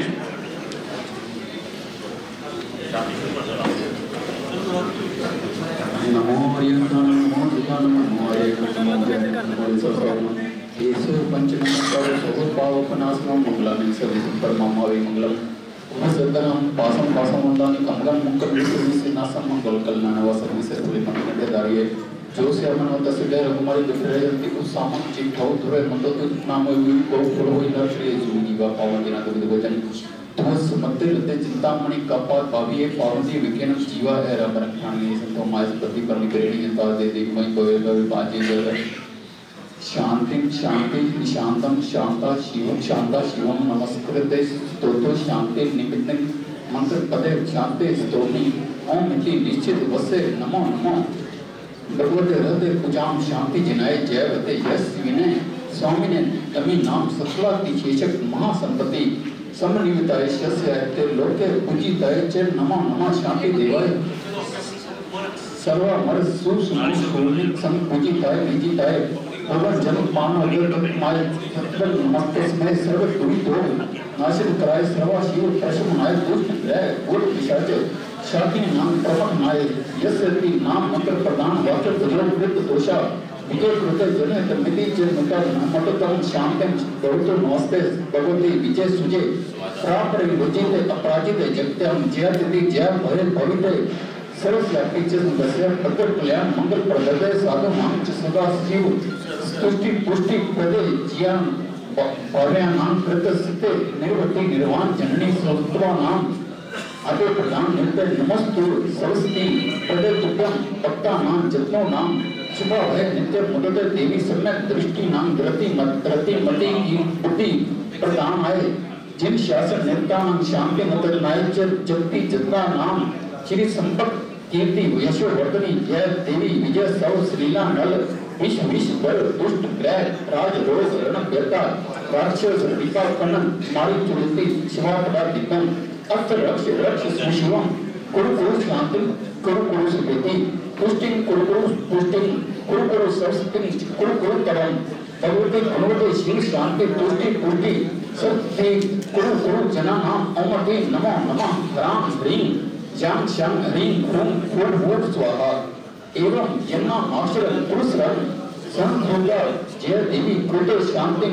पासम पासम मंदानी कंगन मुक्कर विश्वसी नासम मंगल कल्याण वासनी से पूरी मंगल दारिये जो से मन होता से डर हमारी दुखरे जंती को सामन चिठाओ दुरे मंदो तो नाम हुई को पुरोहि न श्री जुनी वा पावन दिना दुर्द वचन तमस मध्य लते चिंतामणि कपा पाविये पावनी विज्ञान जीवा है रब रक्षाणी संतो माय प्रति परनि करेणी जनता दे दे मई कोय बाजे शांति शांति शांतम शांता शिवम नमस्कृते स्तोतो शांति निमित्तं मंत्र पदे शांति स्तोमी ओम इति निश्चित वसे नमो नमो भगवते हृदय कुजाम शांति जिनाय जयवते यश विनय स्वामी ने तमी नाम सत्वाति शेषक महासंपत्ति समन्विताय शस्यायते लोके पूजिताय च नमो नमः शांति देवाय सर्व मर सुसुमुख संपूजिताय निजिताय भगवान जन पान माय सत्वल नमस्ते सर्व दुरितो नाशिक कराय सर्व शिव प्रसन्नाय दुष्ट ग्रह गुण पिशाच शाकिनी नाम प्रभक नाय यस्यति नाम मंत्र प्रदान वाक्य प्रयोग कृत दोषा विजय कृत जन मिति च मता मततम शांतम गौतो नमस्ते भगवती विजय सुजय प्राप्त विजित अपराजित जगत्यम जयति जय भय भविते सर्वव्यापी च दस्य प्रकट कल्याण मंगल प्रदय साधु नाम च सदा शिव स्तुति पुष्टि प्रदे ज्ञान भव्यानाम कृत सिद्धे निर्वृत्ति निर्वाण जननी सत्वा नाम आदि प्रधान नित्य नमस्तु सरस्वती प्रदे तुभ्यं भक्ता नाम जत्नो नाम शुभा भय नित्य मुदत देवी सम्यक दृष्टि नाम द्रति मति की बुद्धि प्रदान आए जिन शासन नेता नाम शांति मत नाय जगति जत्रा नाम श्री संपत कीर्ति यशोवर्धनी जय देवी विजय सौ श्रीला नल विष बल दुष्ट ग्रह राज रोग रण व्यता राक्षस दीपा कनन मारी चुलती शिवापदा दीपम अक्षर रक्ष रक्ष सुशिवम कुरु शांति कुरु सुपेति पुष्टिं कुरु पुष्टिं सरस्वती कुरु तरम भगवती भगवती श्री शांति पुष्टि सत्य कुरु जना नाम ओमते नमो नमः राम ह्रीं जां शं ह्रीं हुं फूट स्वाहा एवं जन्मा माक्षर पुरुषरं संध्रुला जय देवी कृते शांति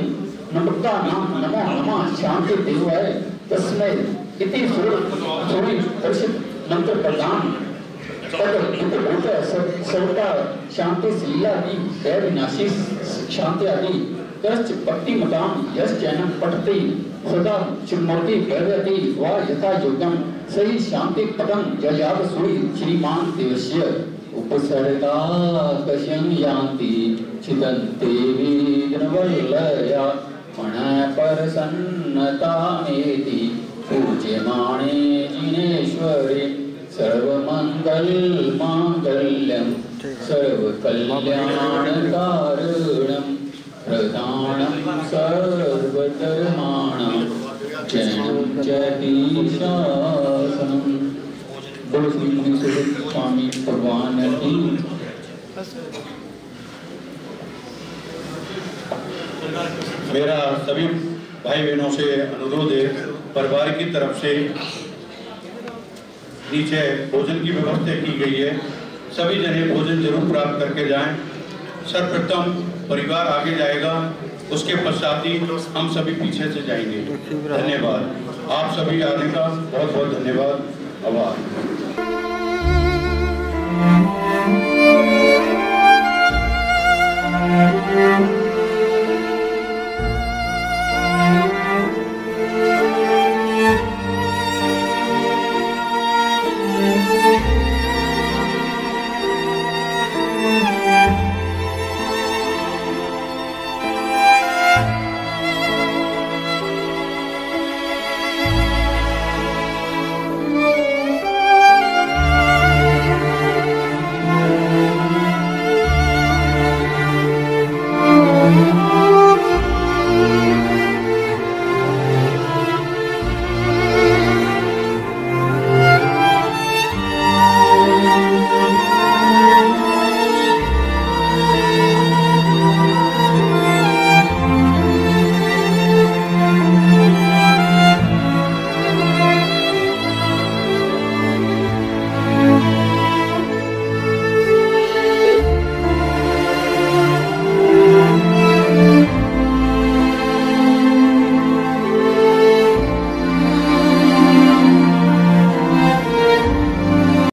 नमक्ता नाम नमो नमः शांति देवाय तस्मै इति सुरी दर्शित मंत्र प्रदान पद उत सवता शांति लीला दी भय विनाशी शांति आदि यश्च भक्ति मताम यश्च जैनम पठति सदा चिन्मूर्ति भयति वा यथा योगम सही शांति पदम जयाद सुई श्रीमान देवस्य उपसर्गा कश्यं यान्ति चिदन्ते वीरवल्लया मण प्रसन्नतामेति पूज्यमाणे जिनेश्वरे सर्वमंगल मांगल्यं सर्वकल्याणकारणं प्रधानं सर्वधर्माणां जयं जयतीशासनं बोलो श्री स्वामी भगवान की। मेरा सभी भाई बहनों से अनुरोध है, परिवार की तरफ से नीचे भोजन की व्यवस्था की गई है, सभी जने भोजन जरूर प्राप्त करके जाएं। सर्वप्रथम परिवार आगे जाएगा, उसके पश्चात ही हम सभी पीछे से जाएंगे। धन्यवाद, आप सभी आने का बहुत बहुत धन्यवाद। आभार।